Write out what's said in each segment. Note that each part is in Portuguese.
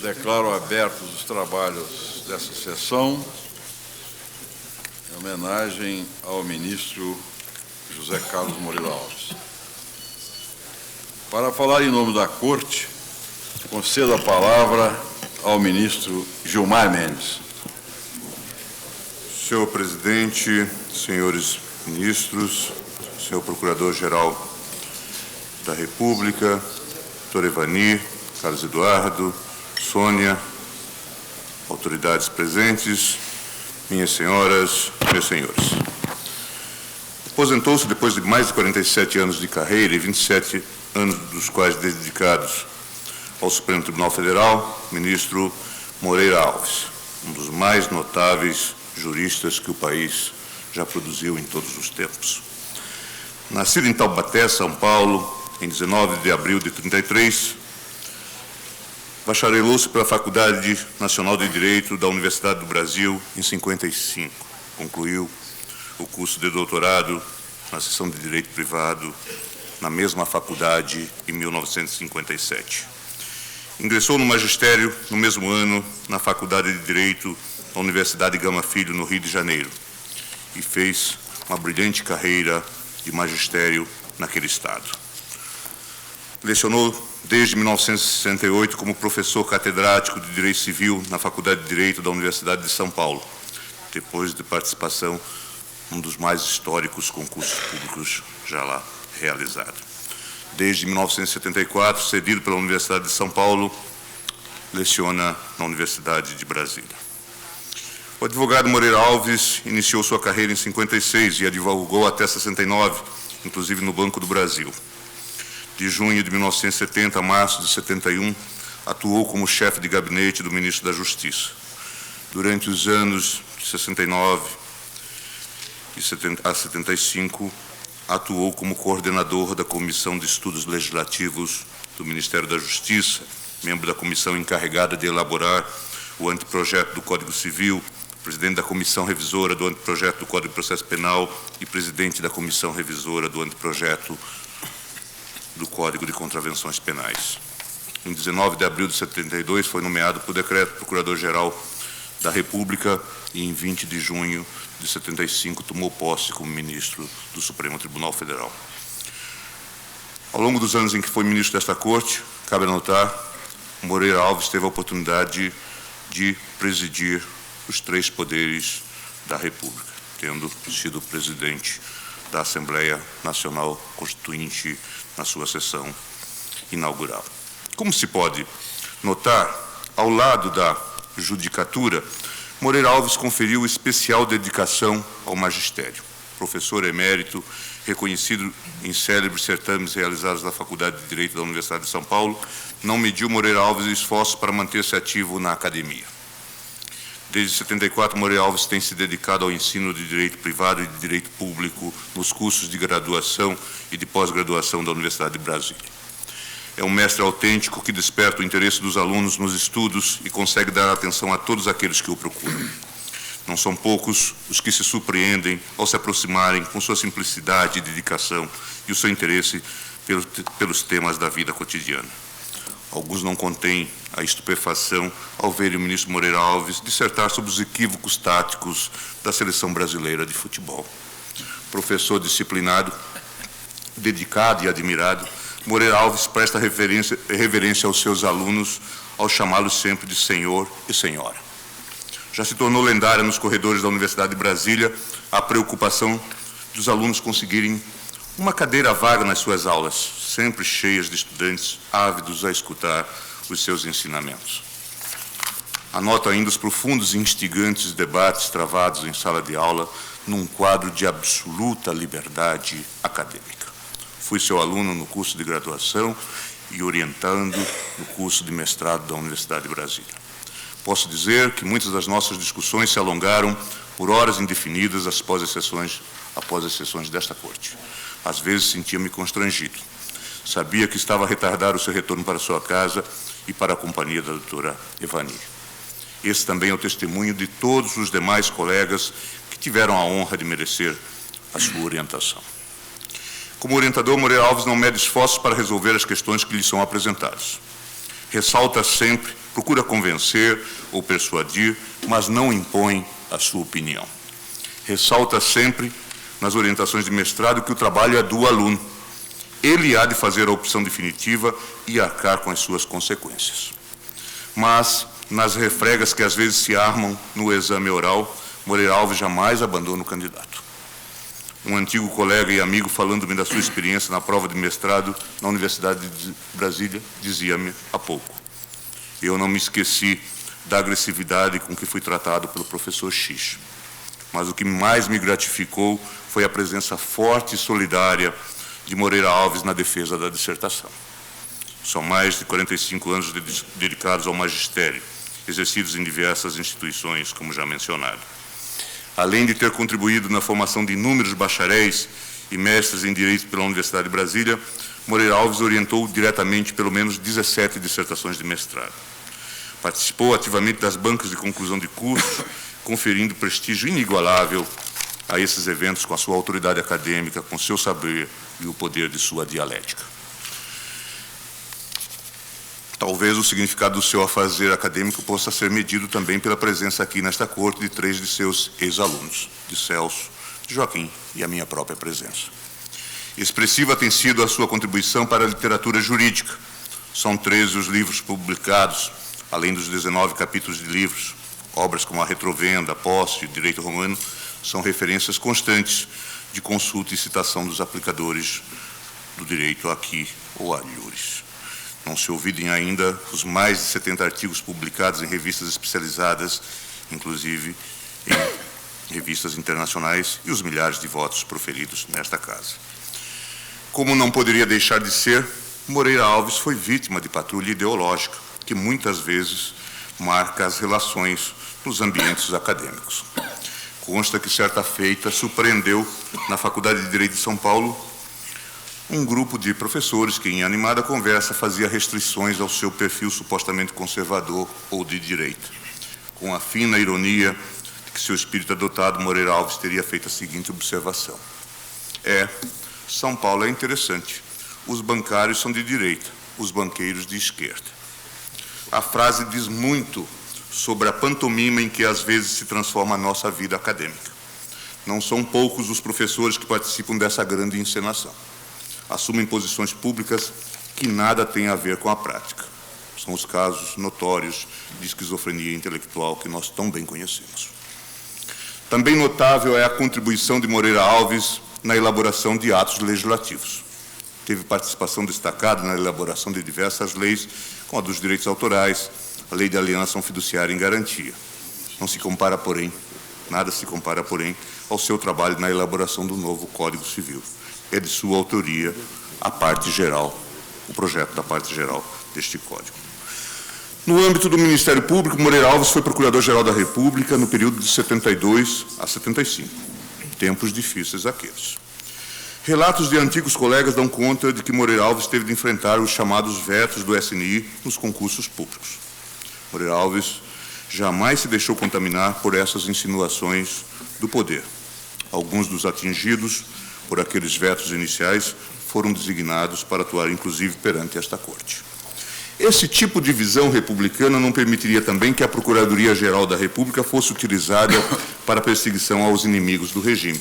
Declaro abertos os trabalhos dessa sessão, em homenagem ao ministro José Carlos Moreira Alves. Para falar em nome da Corte, concedo a palavra ao ministro Gilmar Mendes. Senhor presidente, senhores ministros, senhor procurador-geral da República, doutor Evani, Carlos Eduardo, Sônia, autoridades presentes, minhas senhoras, meus senhores. Aposentou-se depois de mais de 47 anos de carreira e 27 anos dos quais dedicados ao Supremo Tribunal Federal, ministro Moreira Alves, um dos mais notáveis juristas que o país já produziu em todos os tempos. Nascido em Taubaté, São Paulo, em 19 de abril de 1933, bacharelou-se pela Faculdade Nacional de Direito da Universidade do Brasil em 1955. Concluiu o curso de doutorado na seção de Direito Privado na mesma faculdade em 1957. Ingressou no magistério no mesmo ano na Faculdade de Direito da Universidade Gama Filho, no Rio de Janeiro, e fez uma brilhante carreira de magistério naquele estado. Lecionou desde 1968 como professor catedrático de Direito Civil na Faculdade de Direito da Universidade de São Paulo, depois de participação em um dos mais históricos concursos públicos já lá realizado. Desde 1974, cedido pela Universidade de São Paulo, leciona na Universidade de Brasília. O advogado Moreira Alves iniciou sua carreira em 56 e advogou até 69, inclusive no Banco do Brasil. De junho de 1970 a março de 71, atuou como chefe de gabinete do ministro da Justiça. Durante os anos de 69 a 75, atuou como coordenador da Comissão de Estudos Legislativos do Ministério da Justiça, membro da comissão encarregada de elaborar o anteprojeto do Código Civil, presidente da Comissão Revisora do anteprojeto do Código de Processo Penal e presidente da Comissão Revisora do anteprojeto do Código de Contravenções Penais. Em 19 de abril de 72, foi nomeado por decreto Procurador-Geral da República e em 20 de junho de 75 tomou posse como ministro do Supremo Tribunal Federal. Ao longo dos anos em que foi ministro desta Corte, cabe anotar, Moreira Alves teve a oportunidade de presidir os três poderes da República, tendo sido presidente da Assembleia Nacional Constituinte na sua sessão inaugural. Como se pode notar, ao lado da judicatura, Moreira Alves conferiu especial dedicação ao magistério. Professor emérito, reconhecido em célebres certames realizados na Faculdade de Direito da Universidade de São Paulo, não mediu Moreira Alves esforços para manter-se ativo na academia. Desde 74, Moreira Alves tem se dedicado ao ensino de direito privado e de direito público nos cursos de graduação e de pós-graduação da Universidade de Brasília. É um mestre autêntico que desperta o interesse dos alunos nos estudos e consegue dar atenção a todos aqueles que o procuram. Não são poucos os que se surpreendem ao se aproximarem com sua simplicidade e dedicação e o seu interesse pelos temas da vida cotidiana. Alguns não contêm a estupefação ao verem o ministro Moreira Alves dissertar sobre os equívocos táticos da seleção brasileira de futebol. Professor disciplinado, dedicado e admirado, Moreira Alves presta reverência aos seus alunos ao chamá-los sempre de senhor e senhora. Já se tornou lendária nos corredores da Universidade de Brasília a preocupação dos alunos conseguirem uma cadeira vaga nas suas aulas, sempre cheias de estudantes ávidos a escutar os seus ensinamentos. Anoto ainda os profundos e instigantes debates travados em sala de aula num quadro de absoluta liberdade acadêmica. Fui seu aluno no curso de graduação e orientando no curso de mestrado da Universidade de Brasília. Posso dizer que muitas das nossas discussões se alongaram por horas indefinidas após as sessões desta Corte. Às vezes sentia-me constrangido. Sabia que estava a retardar o seu retorno para sua casa e para a companhia da doutora Evani. Esse também é o testemunho de todos os demais colegas que tiveram a honra de merecer a sua orientação. Como orientador, Moreira Alves não mede esforços para resolver as questões que lhe são apresentadas. Ressalta sempre procura convencer ou persuadir, mas não impõe a sua opinião. Ressalta sempre, nas orientações de mestrado, que o trabalho é do aluno. Ele há de fazer a opção definitiva e arcar com as suas consequências. Mas, nas refregas que às vezes se armam no exame oral, Moreira Alves jamais abandona o candidato. Um antigo colega e amigo, falando-me da sua experiência na prova de mestrado na Universidade de Brasília, dizia-me há pouco: eu não me esqueci da agressividade com que fui tratado pelo professor X. Mas o que mais me gratificou foi a presença forte e solidária de Moreira Alves na defesa da dissertação. São mais de 45 anos dedicados ao magistério, exercidos em diversas instituições, como já mencionado. Além de ter contribuído na formação de inúmeros bacharéis e mestres em Direito pela Universidade de Brasília, Moreira Alves orientou diretamente pelo menos 17 dissertações de mestrado. Participou ativamente das bancas de conclusão de curso, conferindo prestígio inigualável a esses eventos com a sua autoridade acadêmica, com seu saber e o poder de sua dialética. Talvez o significado do seu afazer acadêmico possa ser medido também pela presença aqui nesta corte de 3 de seus ex-alunos, de Celso, de Joaquim e a minha própria presença. Expressiva tem sido a sua contribuição para a literatura jurídica. São 13 os livros publicados, além dos 19 capítulos de livros. Obras como A Retrovenda, A Posse e Direito Romano são referências constantes de consulta e citação dos aplicadores do direito aqui ou alhures. Não se ouvidem ainda os mais de 70 artigos publicados em revistas especializadas, inclusive em revistas internacionais, e os milhares de votos proferidos nesta casa. Como não poderia deixar de ser, Moreira Alves foi vítima de patrulha ideológica, que muitas vezes marca as relações nos ambientes acadêmicos. Consta que, certa feita, surpreendeu na Faculdade de Direito de São Paulo um grupo de professores que, em animada conversa, fazia restrições ao seu perfil supostamente conservador ou de direita. Com a fina ironia de que seu espírito adotado, Moreira Alves teria feito a seguinte observação: São Paulo é interessante. Os bancários são de direita, os banqueiros de esquerda. A frase diz muito sobre a pantomima em que às vezes se transforma a nossa vida acadêmica. Não são poucos os professores que participam dessa grande encenação. Assumem posições públicas que nada têm a ver com a prática. São os casos notórios de esquizofrenia intelectual que nós tão bem conhecemos. Também notável é a contribuição de Moreira Alves na elaboração de atos legislativos. Teve participação destacada na elaboração de diversas leis, como a dos direitos autorais, a Lei de Alienação Fiduciária em Garantia. Não se compara, porém, nada se compara, porém, ao seu trabalho na elaboração do novo Código Civil. É de sua autoria a parte geral, o projeto da parte geral deste Código. No âmbito do Ministério Público, Moreira Alves foi Procurador-Geral da República no período de 72 a 75. Tempos difíceis aqueles. Relatos de antigos colegas dão conta de que Moreira Alves teve de enfrentar os chamados vetos do SNI nos concursos públicos. Moreira Alves jamais se deixou contaminar por essas insinuações do poder. Alguns dos atingidos por aqueles vetos iniciais foram designados para atuar, inclusive, perante esta Corte. Esse tipo de visão republicana não permitiria também que a Procuradoria-Geral da República fosse utilizada para a perseguição aos inimigos do regime.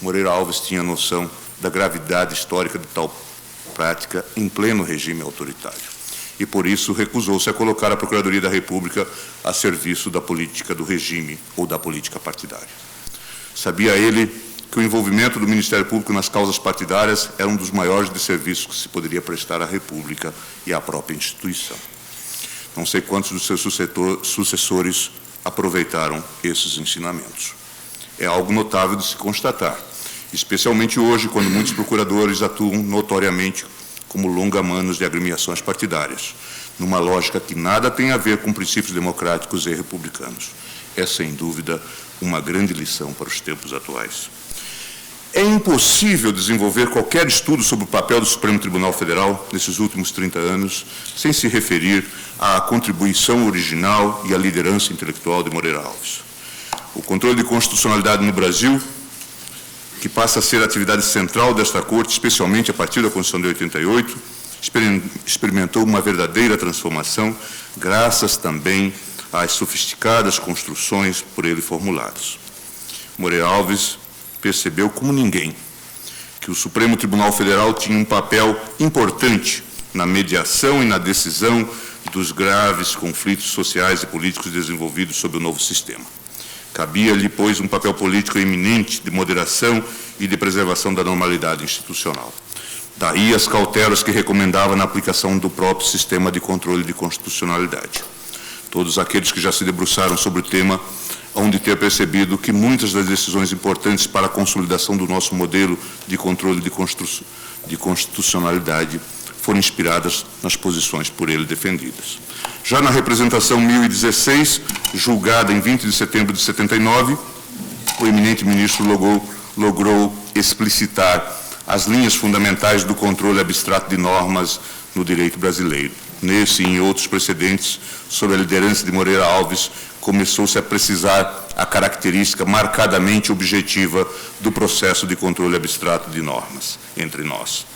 Moreira Alves tinha noção da gravidade histórica de tal prática em pleno regime autoritário e, por isso, recusou-se a colocar a Procuradoria da República a serviço da política do regime ou da política partidária. Sabia ele que o envolvimento do Ministério Público nas causas partidárias era um dos maiores desserviços que se poderia prestar à República e à própria instituição. Não sei quantos dos seus sucessores aproveitaram esses ensinamentos. É algo notável de se constatar, especialmente hoje, quando muitos procuradores atuam notoriamente como longa-manos de agremiações partidárias, numa lógica que nada tem a ver com princípios democráticos e republicanos. É, sem dúvida, uma grande lição para os tempos atuais. É impossível desenvolver qualquer estudo sobre o papel do Supremo Tribunal Federal nesses últimos 30 anos sem se referir à contribuição original e à liderança intelectual de Moreira Alves. O controle de constitucionalidade no Brasil, que passa a ser a atividade central desta Corte, especialmente a partir da Constituição de 88, experimentou uma verdadeira transformação, graças também às sofisticadas construções por ele formuladas. Moreira Alves percebeu como ninguém que o Supremo Tribunal Federal tinha um papel importante na mediação e na decisão dos graves conflitos sociais e políticos desenvolvidos sob o novo sistema. Cabia-lhe, pois, um papel político eminente de moderação e de preservação da normalidade institucional. Daí as cautelas que recomendava na aplicação do próprio sistema de controle de constitucionalidade. Todos aqueles que já se debruçaram sobre o tema hão de ter percebido que muitas das decisões importantes para a consolidação do nosso modelo de controle de constitucionalidade foram inspiradas nas posições por ele defendidas. Já na representação 1016, julgada em 20 de setembro de 79, o eminente ministro logrou explicitar as linhas fundamentais do controle abstrato de normas no direito brasileiro. Nesse e em outros precedentes, sob a liderança de Moreira Alves, começou-se a precisar a característica marcadamente objetiva do processo de controle abstrato de normas entre nós.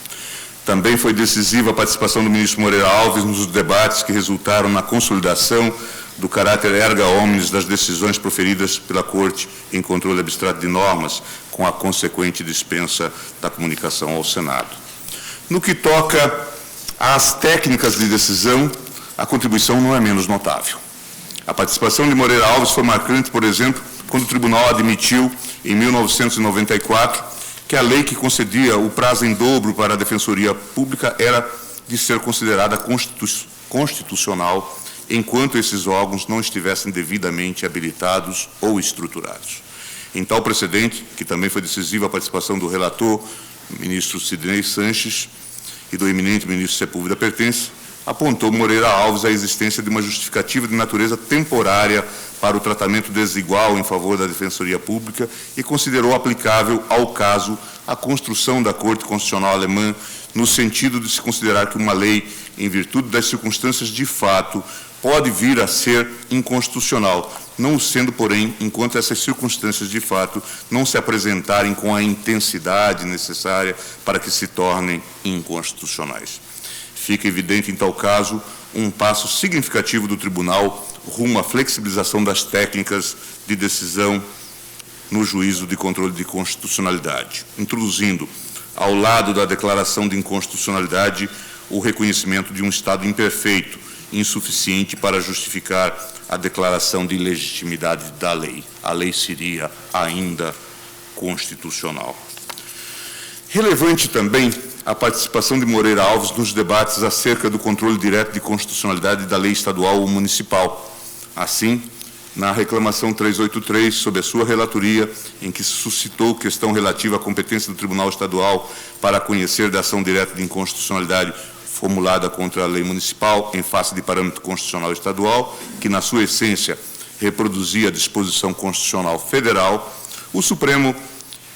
Também foi decisiva a participação do ministro Moreira Alves nos debates que resultaram na consolidação do caráter erga omnes das decisões proferidas pela Corte em controle abstrato de normas, com a consequente dispensa da comunicação ao Senado. No que toca às técnicas de decisão, a contribuição não é menos notável. A participação de Moreira Alves foi marcante, por exemplo, quando o Tribunal admitiu, em 1994, que a lei que concedia o prazo em dobro para a Defensoria Pública era de ser considerada constitucional enquanto esses órgãos não estivessem devidamente habilitados ou estruturados. Em tal precedente, que também foi decisiva a participação do relator, ministro Sidney Sanches, e do eminente ministro Sepúlveda Pertence, apontou Moreira Alves a existência de uma justificativa de natureza temporária para o tratamento desigual em favor da Defensoria Pública e considerou aplicável ao caso a construção da Corte Constitucional Alemã, no sentido de se considerar que uma lei, em virtude das circunstâncias de fato, pode vir a ser inconstitucional, não sendo, porém, enquanto essas circunstâncias de fato não se apresentarem com a intensidade necessária para que se tornem inconstitucionais. Fica evidente, em tal caso, um passo significativo do Tribunal rumo à flexibilização das técnicas de decisão no juízo de controle de constitucionalidade, introduzindo, ao lado da declaração de inconstitucionalidade, o reconhecimento de um Estado imperfeito, insuficiente para justificar a declaração de ilegitimidade da lei. A lei seria ainda constitucional. Relevante também a participação de Moreira Alves nos debates acerca do controle direto de constitucionalidade da lei estadual ou municipal. Assim, na reclamação 383, sob a sua relatoria, em que se suscitou questão relativa à competência do Tribunal Estadual para conhecer da ação direta de inconstitucionalidade formulada contra a lei municipal em face de parâmetro constitucional estadual, que, na sua essência, reproduzia a disposição constitucional federal, o Supremo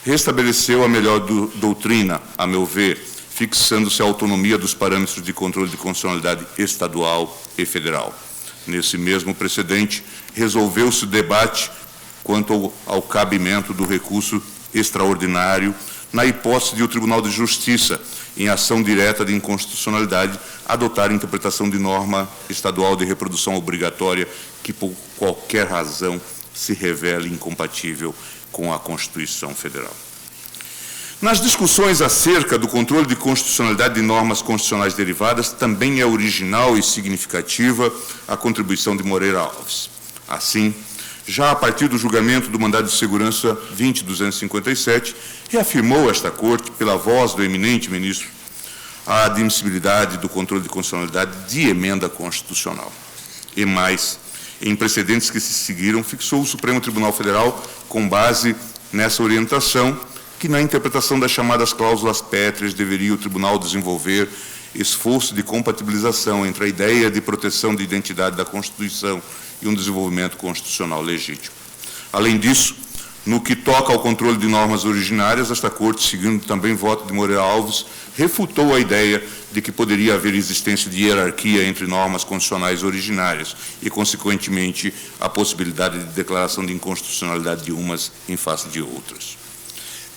restabeleceu a melhor doutrina, a meu ver, fixando-se a autonomia dos parâmetros de controle de constitucionalidade estadual e federal. Nesse mesmo precedente, resolveu-se o debate quanto ao cabimento do recurso extraordinário na hipótese de o Tribunal de Justiça, em ação direta de inconstitucionalidade, adotar a interpretação de norma estadual de reprodução obrigatória que, por qualquer razão, se revele incompatível com a Constituição Federal. Nas discussões acerca do controle de constitucionalidade de normas constitucionais derivadas, também é original e significativa a contribuição de Moreira Alves. Assim, já a partir do julgamento do mandado de segurança 20.257, reafirmou esta Corte, pela voz do eminente ministro, a admissibilidade do controle de constitucionalidade de emenda constitucional. E mais, em precedentes que se seguiram, fixou o Supremo Tribunal Federal, com base nessa orientação, que na interpretação das chamadas cláusulas pétreas deveria o Tribunal desenvolver esforço de compatibilização entre a ideia de proteção de identidade da Constituição e um desenvolvimento constitucional legítimo. Além disso, no que toca ao controle de normas originárias, esta Corte, seguindo também voto de Moreira Alves, refutou a ideia de que poderia haver existência de hierarquia entre normas constitucionais originárias e, consequentemente, a possibilidade de declaração de inconstitucionalidade de umas em face de outras.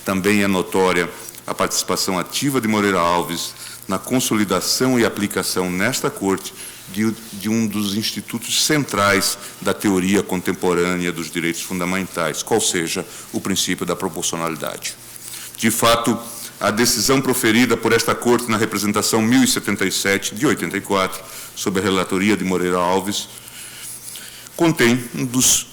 Também é notória a participação ativa de Moreira Alves na consolidação e aplicação nesta Corte de um dos institutos centrais da teoria contemporânea dos direitos fundamentais, qual seja o princípio da proporcionalidade. De fato, a decisão proferida por esta Corte na representação 1077 de 84, sob a relatoria de Moreira Alves, contém um dos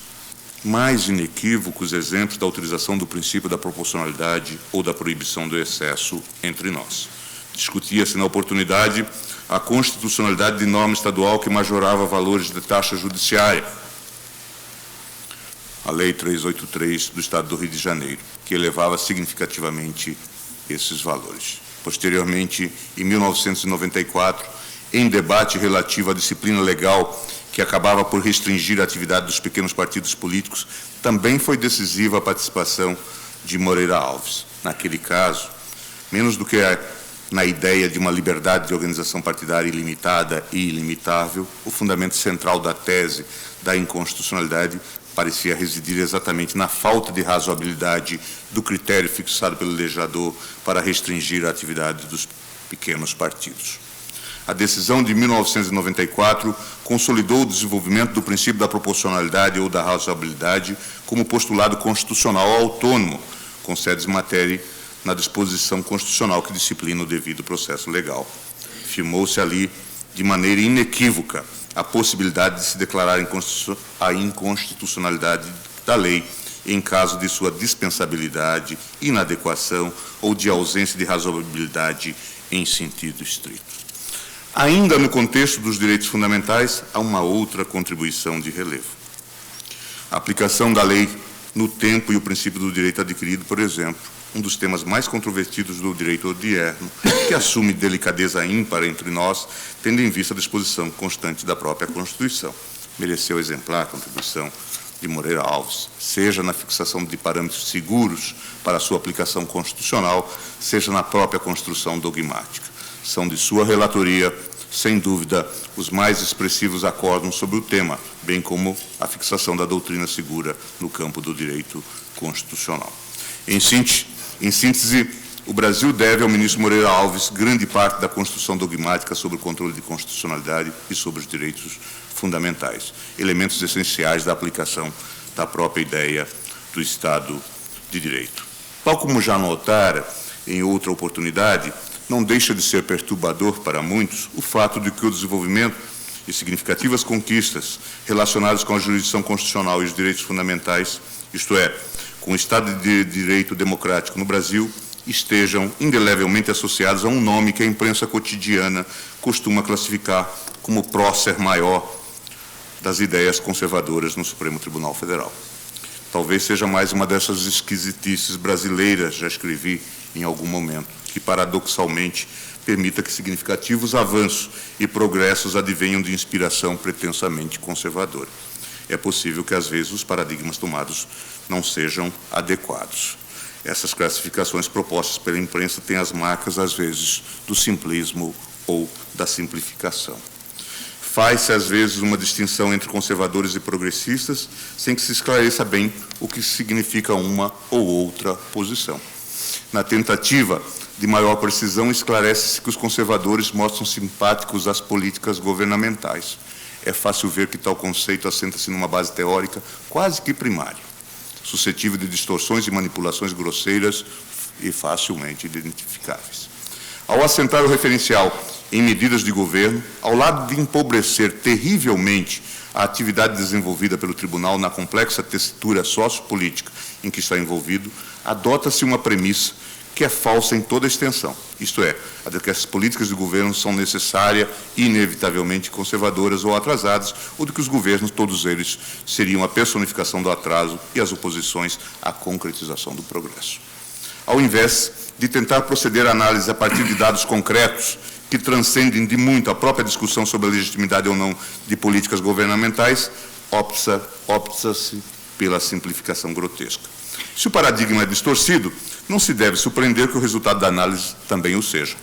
mais inequívocos exemplos da utilização do princípio da proporcionalidade ou da proibição do excesso entre nós. Discutia-se na oportunidade a constitucionalidade de norma estadual que majorava valores de taxa judiciária, a Lei 383 do Estado do Rio de Janeiro, que elevava significativamente esses valores. Posteriormente, em 1994, em debate relativo à disciplina legal que acabava por restringir a atividade dos pequenos partidos políticos, também foi decisiva a participação de Moreira Alves. Naquele caso, menos do que na ideia de uma liberdade de organização partidária ilimitada e ilimitável, o fundamento central da tese da inconstitucionalidade parecia residir exatamente na falta de razoabilidade do critério fixado pelo legislador para restringir a atividade dos pequenos partidos. A decisão de 1994 consolidou o desenvolvimento do princípio da proporcionalidade ou da razoabilidade como postulado constitucional autônomo, com sedes matéria na disposição constitucional que disciplina o devido processo legal. Firmou-se ali, de maneira inequívoca, a possibilidade de se declarar a inconstitucionalidade da lei em caso de sua dispensabilidade, inadequação ou de ausência de razoabilidade em sentido estrito. Ainda no contexto dos direitos fundamentais, há uma outra contribuição de relevo. A aplicação da lei no tempo e o princípio do direito adquirido, por exemplo, um dos temas mais controvertidos do direito odierno, que assume delicadeza ímpar entre nós, tendo em vista a disposição constante da própria Constituição. Mereceu exemplar a contribuição de Moreira Alves, seja na fixação de parâmetros seguros para a sua aplicação constitucional, seja na própria construção dogmática. São de sua relatoria, sem dúvida, os mais expressivos acórdãos sobre o tema, bem como a fixação da doutrina segura no campo do direito constitucional. Em síntese, o Brasil deve ao ministro Moreira Alves grande parte da construção dogmática sobre o controle de constitucionalidade e sobre os direitos fundamentais, elementos essenciais da aplicação da própria ideia do Estado de Direito. Tal como já notara em outra oportunidade, não deixa de ser perturbador para muitos o fato de que o desenvolvimento e significativas conquistas relacionadas com a jurisdição constitucional e os direitos fundamentais, isto é, com o Estado de Direito democrático no Brasil, estejam indelevelmente associados a um nome que a imprensa cotidiana costuma classificar como prócer maior das ideias conservadoras no Supremo Tribunal Federal. Talvez seja mais uma dessas esquisitices brasileiras, já escrevi em algum momento, que paradoxalmente permita que significativos avanços e progressos advenham de inspiração pretensamente conservadora. É possível que, às vezes, os paradigmas tomados não sejam adequados. Essas classificações propostas pela imprensa têm as marcas, às vezes, do simplismo ou da simplificação. Faz-se, às vezes, uma distinção entre conservadores e progressistas, sem que se esclareça bem o que significa uma ou outra posição. Na tentativa de maior precisão, esclarece-se que os conservadores mostram simpáticos às políticas governamentais. É fácil ver que tal conceito assenta-se numa base teórica quase que primária, suscetível de distorções e manipulações grosseiras e facilmente identificáveis. Ao assentar o referencial em medidas de governo, ao lado de empobrecer terrivelmente a atividade desenvolvida pelo Tribunal na complexa tessitura sociopolítica em que está envolvido, adota-se uma premissa que é falsa em toda a extensão, isto é, a de que as políticas de governo são necessárias e inevitavelmente conservadoras ou atrasadas, ou de que os governos, todos eles, seriam a personificação do atraso e as oposições à concretização do progresso. Ao invés de tentar proceder à análise a partir de dados concretos que transcendem de muito a própria discussão sobre a legitimidade ou não de políticas governamentais, opta-se pela simplificação grotesca. Se o paradigma é distorcido, não se deve surpreender que o resultado da análise também o seja.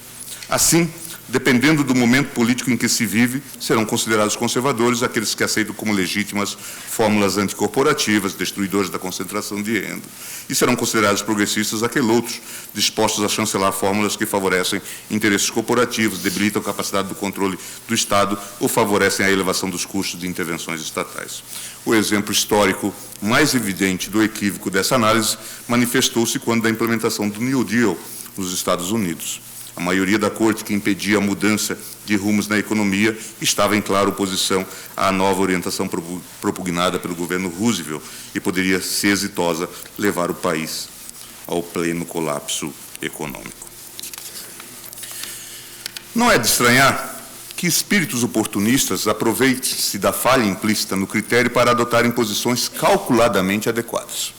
Assim, Dependendo do momento político em que se vive, serão considerados conservadores aqueles que aceitam como legítimas fórmulas anticorporativas, destruidoras da concentração de renda, e serão considerados progressistas aqueles outros dispostos a chancelar fórmulas que favorecem interesses corporativos, debilitam a capacidade do controle do Estado ou favorecem a elevação dos custos de intervenções estatais. O exemplo histórico mais evidente do equívoco dessa análise manifestou-se quando da implementação do New Deal nos Estados Unidos. A maioria da corte que impedia a mudança de rumos na economia estava em clara oposição à nova orientação propugnada pelo governo Roosevelt e poderia, se exitosa, levar o país ao pleno colapso econômico. Não é de estranhar que espíritos oportunistas aproveitem-se da falha implícita no critério para adotarem posições calculadamente adequadas.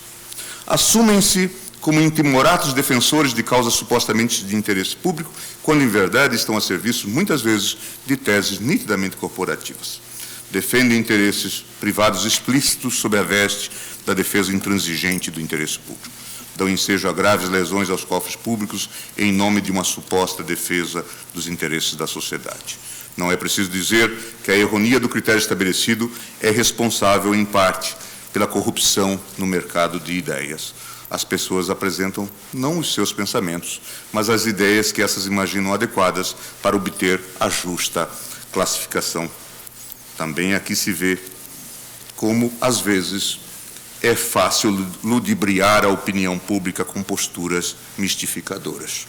Assumem-se como intimoratos defensores de causas supostamente de interesse público, quando, em verdade, estão a serviço, muitas vezes, de teses nitidamente corporativas. Defendem interesses privados explícitos sob a veste da defesa intransigente do interesse público. Dão ensejo a graves lesões aos cofres públicos em nome de uma suposta defesa dos interesses da sociedade. Não é preciso dizer que a ironia do critério estabelecido é responsável, em parte, pela corrupção no mercado de ideias. As pessoas apresentam não os seus pensamentos, mas as ideias que essas imaginam adequadas para obter a justa classificação. Também aqui se vê como, às vezes, é fácil ludibriar a opinião pública com posturas mistificadoras.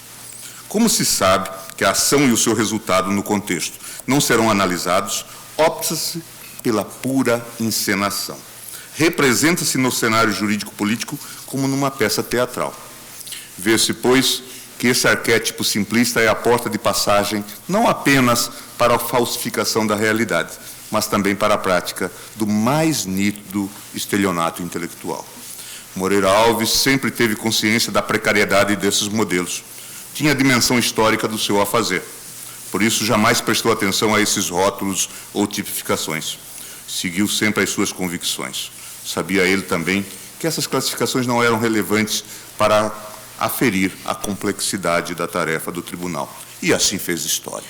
Como se sabe que a ação e o seu resultado no contexto não serão analisados, opta-se pela pura encenação. Representa-se no cenário jurídico-político como numa peça teatral. Vê-se, pois, que esse arquétipo simplista é a porta de passagem não apenas para a falsificação da realidade, mas também para a prática do mais nítido estelionato intelectual. Moreira Alves sempre teve consciência da precariedade desses modelos. Tinha a dimensão histórica do seu afazer. Por isso, jamais prestou atenção a esses rótulos ou tipificações. Seguiu sempre as suas convicções. Sabia ele também que essas classificações não eram relevantes para aferir a complexidade da tarefa do tribunal. E assim fez história.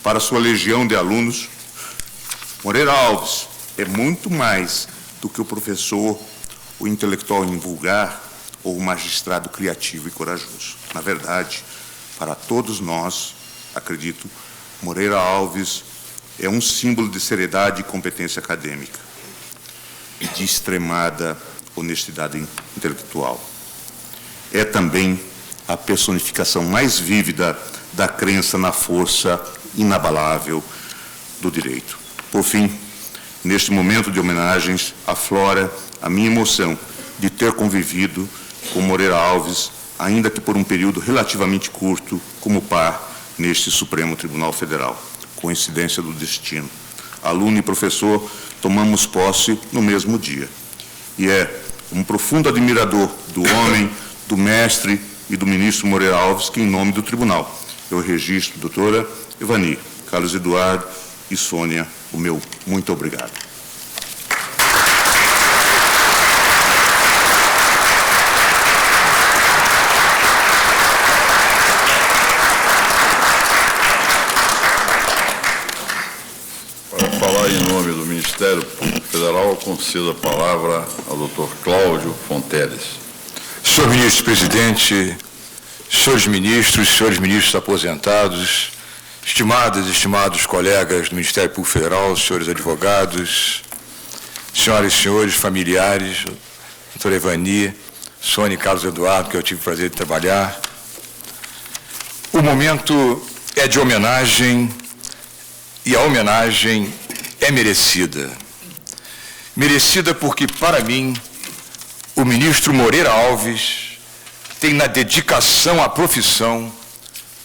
Para sua legião de alunos, Moreira Alves é muito mais do que o professor, o intelectual invulgar ou o magistrado criativo e corajoso. Na verdade, para todos nós, acredito, Moreira Alves é um símbolo de seriedade e competência acadêmica e de extremada honestidade intelectual. É também a personificação mais vívida da crença na força inabalável do direito. Por fim, neste momento de homenagens, aflora a minha emoção de ter convivido com Moreira Alves, ainda que por um período relativamente curto, como par neste Supremo Tribunal Federal. Coincidência do destino. Aluno e professor tomamos posse no mesmo dia. E é um profundo admirador do homem, do mestre e do ministro Moreira Alves que, em nome do tribunal, eu registro, doutora Evani, Carlos Eduardo e Sônia, o meu muito obrigado. Em nome do Ministério Público Federal, eu concedo a palavra ao doutor Cláudio Fonteles. Senhor Ministro-Presidente, senhores ministros aposentados, estimadas e estimados colegas do Ministério Público Federal, senhores advogados, senhoras e senhores familiares, doutora Evani, Sônia e Carlos Eduardo, que eu tive o prazer de trabalhar. O momento é de homenagem e a homenagem é merecida. Merecida porque, para mim, o ministro Moreira Alves tem na dedicação à profissão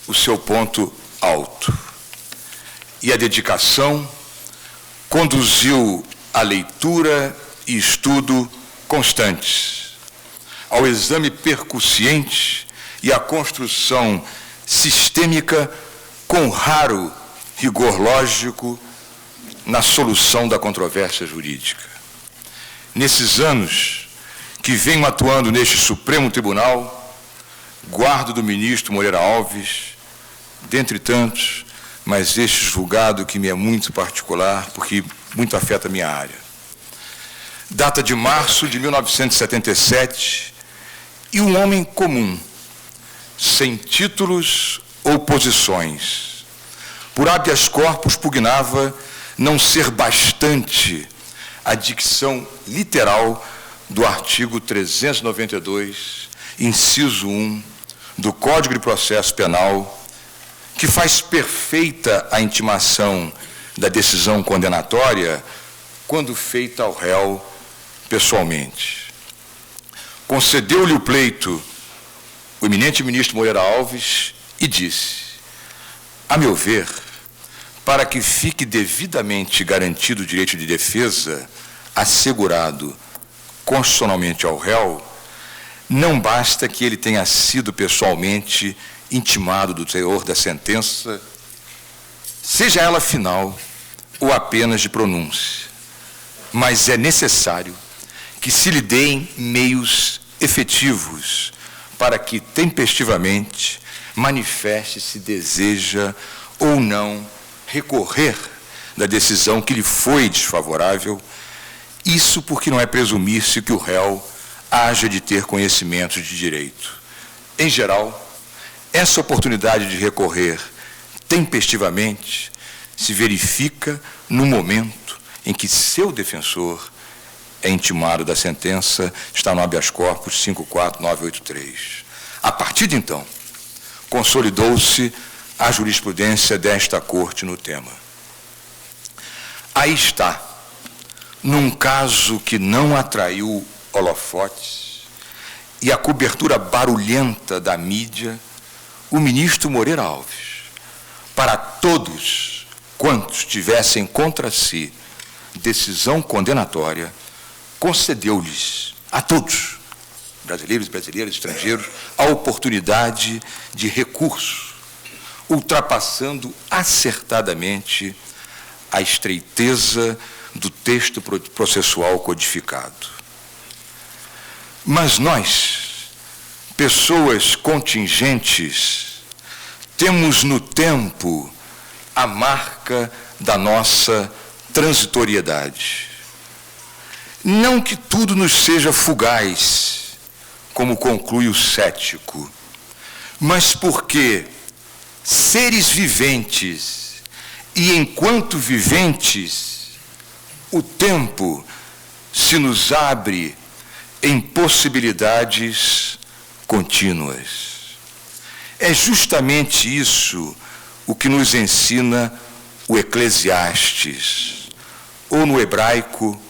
o seu ponto alto. E a dedicação conduziu à leitura e estudo constantes, ao exame percussiente e à construção sistêmica com raro rigor lógico na solução da controvérsia jurídica. Nesses anos que venho atuando neste Supremo Tribunal, guardo do ministro Moreira Alves dentre tantos, mas este julgado que me é muito particular, porque muito afeta a minha área. Data de março de 1977, e um homem comum, sem títulos ou posições, por habeas corpus pugnava não ser bastante a dicção literal do artigo 392, inciso 1, do Código de Processo Penal, que faz perfeita a intimação da decisão condenatória quando feita ao réu pessoalmente. Concedeu-lhe o pleito o eminente ministro Moreira Alves e disse: a meu ver, para que fique devidamente garantido o direito de defesa assegurado constitucionalmente ao réu, não basta que ele tenha sido pessoalmente intimado do teor da sentença, seja ela final ou apenas de pronúncia, mas é necessário que se lhe deem meios efetivos para que tempestivamente manifeste se deseja ou não recorrer da decisão que lhe foi desfavorável, isso porque não é presumir-se que o réu haja de ter conhecimento de direito. Em geral, essa oportunidade de recorrer tempestivamente se verifica no momento em que seu defensor é intimado da sentença, está no habeas corpus 54983. A partir de então, consolidou-se a jurisprudência desta Corte no tema. Aí está, num caso que não atraiu holofotes e a cobertura barulhenta da mídia, o ministro Moreira Alves, para todos quantos tivessem contra si decisão condenatória, concedeu-lhes, a todos, brasileiros e brasileiras, estrangeiros, a oportunidade de recurso, ultrapassando acertadamente a estreiteza do texto processual codificado. Mas nós, pessoas contingentes, temos no tempo a marca da nossa transitoriedade. Não que tudo nos seja fugaz, como conclui o cético, mas porque seres viventes e enquanto viventes, o tempo se nos abre em possibilidades contínuas. É justamente isso o que nos ensina o Eclesiastes, ou no hebraico,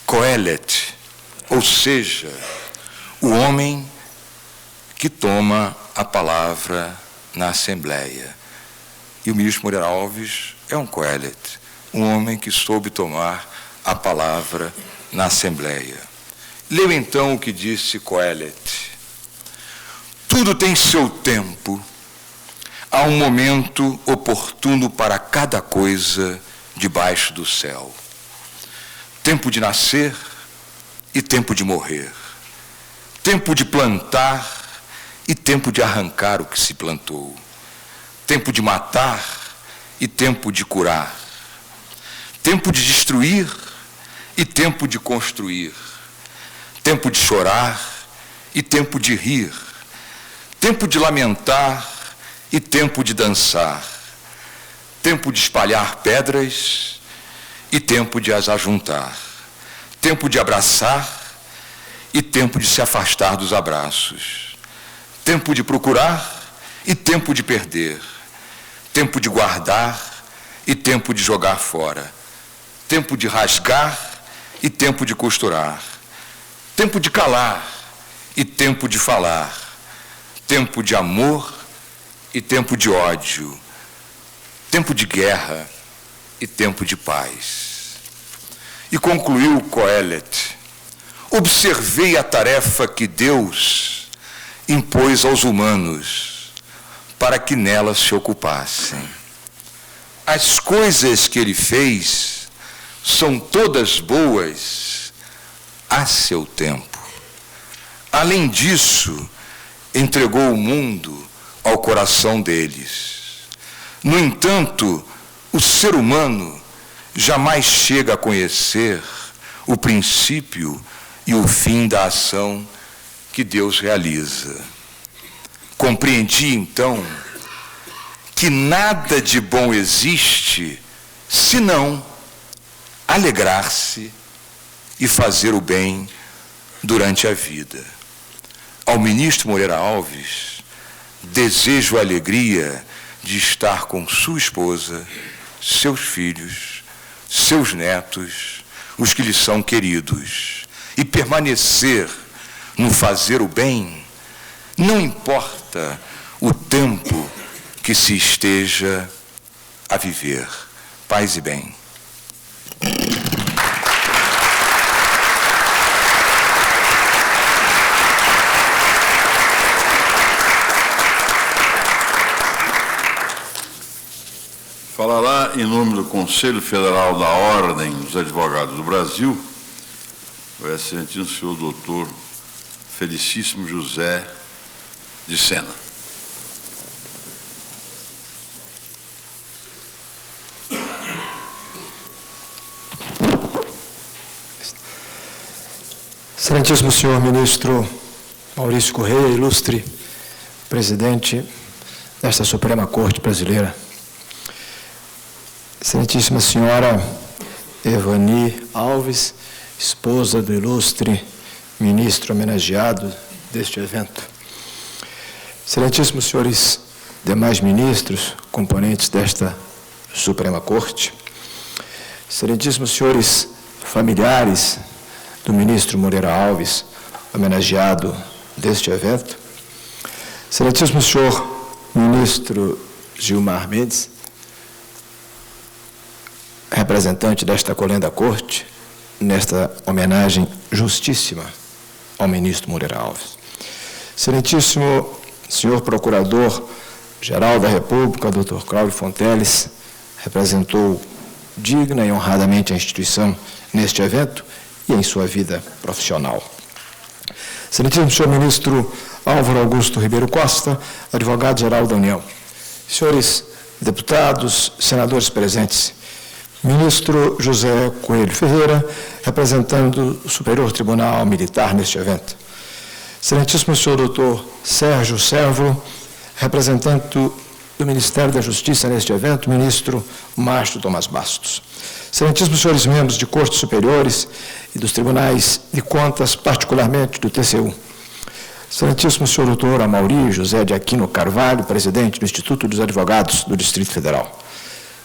Coelet, ou seja, o homem que toma a palavra na Assembleia. E o ministro Moreira Alves é um Coelet, um homem que soube tomar a palavra na Assembleia. Leu então o que disse Coelet: tudo tem seu tempo, há um momento oportuno para cada coisa debaixo do céu. Tempo de nascer e tempo de morrer. Tempo de plantar e tempo de arrancar o que se plantou. Tempo de matar e tempo de curar. Tempo de destruir e tempo de construir. Tempo de chorar e tempo de rir. Tempo de lamentar e tempo de dançar. Tempo de espalhar pedras e tempo de as ajuntar. Tempo de abraçar e tempo de se afastar dos abraços. Tempo de procurar e tempo de perder. Tempo de guardar e tempo de jogar fora. Tempo de rasgar e tempo de costurar. Tempo de calar e tempo de falar. Tempo de amor e tempo de ódio. Tempo de guerra e tempo de paz. E concluiu Coelet: observei a tarefa que Deus impôs aos humanos para que nela se ocupassem. As coisas que ele fez são todas boas a seu tempo. Além disso, entregou o mundo ao coração deles. No entanto, o ser humano jamais chega a conhecer o princípio e o fim da ação que Deus realiza. Compreendi, então, que nada de bom existe senão alegrar-se e fazer o bem durante a vida. Ao ministro Moreira Alves, desejo a alegria de estar com sua esposa, seus filhos, seus netos, os que lhe são queridos, e permanecer no fazer o bem, não importa o tempo que se esteja a viver. Paz e bem. Falará em nome do Conselho Federal da Ordem dos Advogados do Brasil o excelentíssimo senhor doutor Felicíssimo José de Sena. Excelentíssimo senhor ministro Maurício Correia, ilustre presidente desta Suprema Corte Brasileira, excelentíssima senhora Evani Alves, esposa do ilustre ministro homenageado deste evento, excelentíssimos senhores demais ministros, componentes desta Suprema Corte, excelentíssimos senhores familiares do ministro Moreira Alves, homenageado deste evento, excelentíssimo senhor ministro Gilmar Mendes, representante desta colenda corte, nesta homenagem justíssima ao ministro Moreira Alves. Excelentíssimo senhor Procurador-Geral da República, Dr. Cláudio Fonteles, representou digna e honradamente a instituição neste evento e em sua vida profissional. Excelentíssimo senhor ministro Álvaro Augusto Ribeiro Costa, advogado-geral da União. Senhores deputados, senadores presentes, ministro José Coelho Ferreira, representando o Superior Tribunal Militar neste evento. Excelentíssimo senhor doutor Sérgio Servo, representante do Ministério da Justiça neste evento, ministro Márcio Tomás Bastos. Excelentíssimos senhores membros de cortes superiores e dos tribunais de contas, particularmente do TCU. Excelentíssimo senhor doutor Amaury José de Aquino Carvalho, presidente do Instituto dos Advogados do Distrito Federal.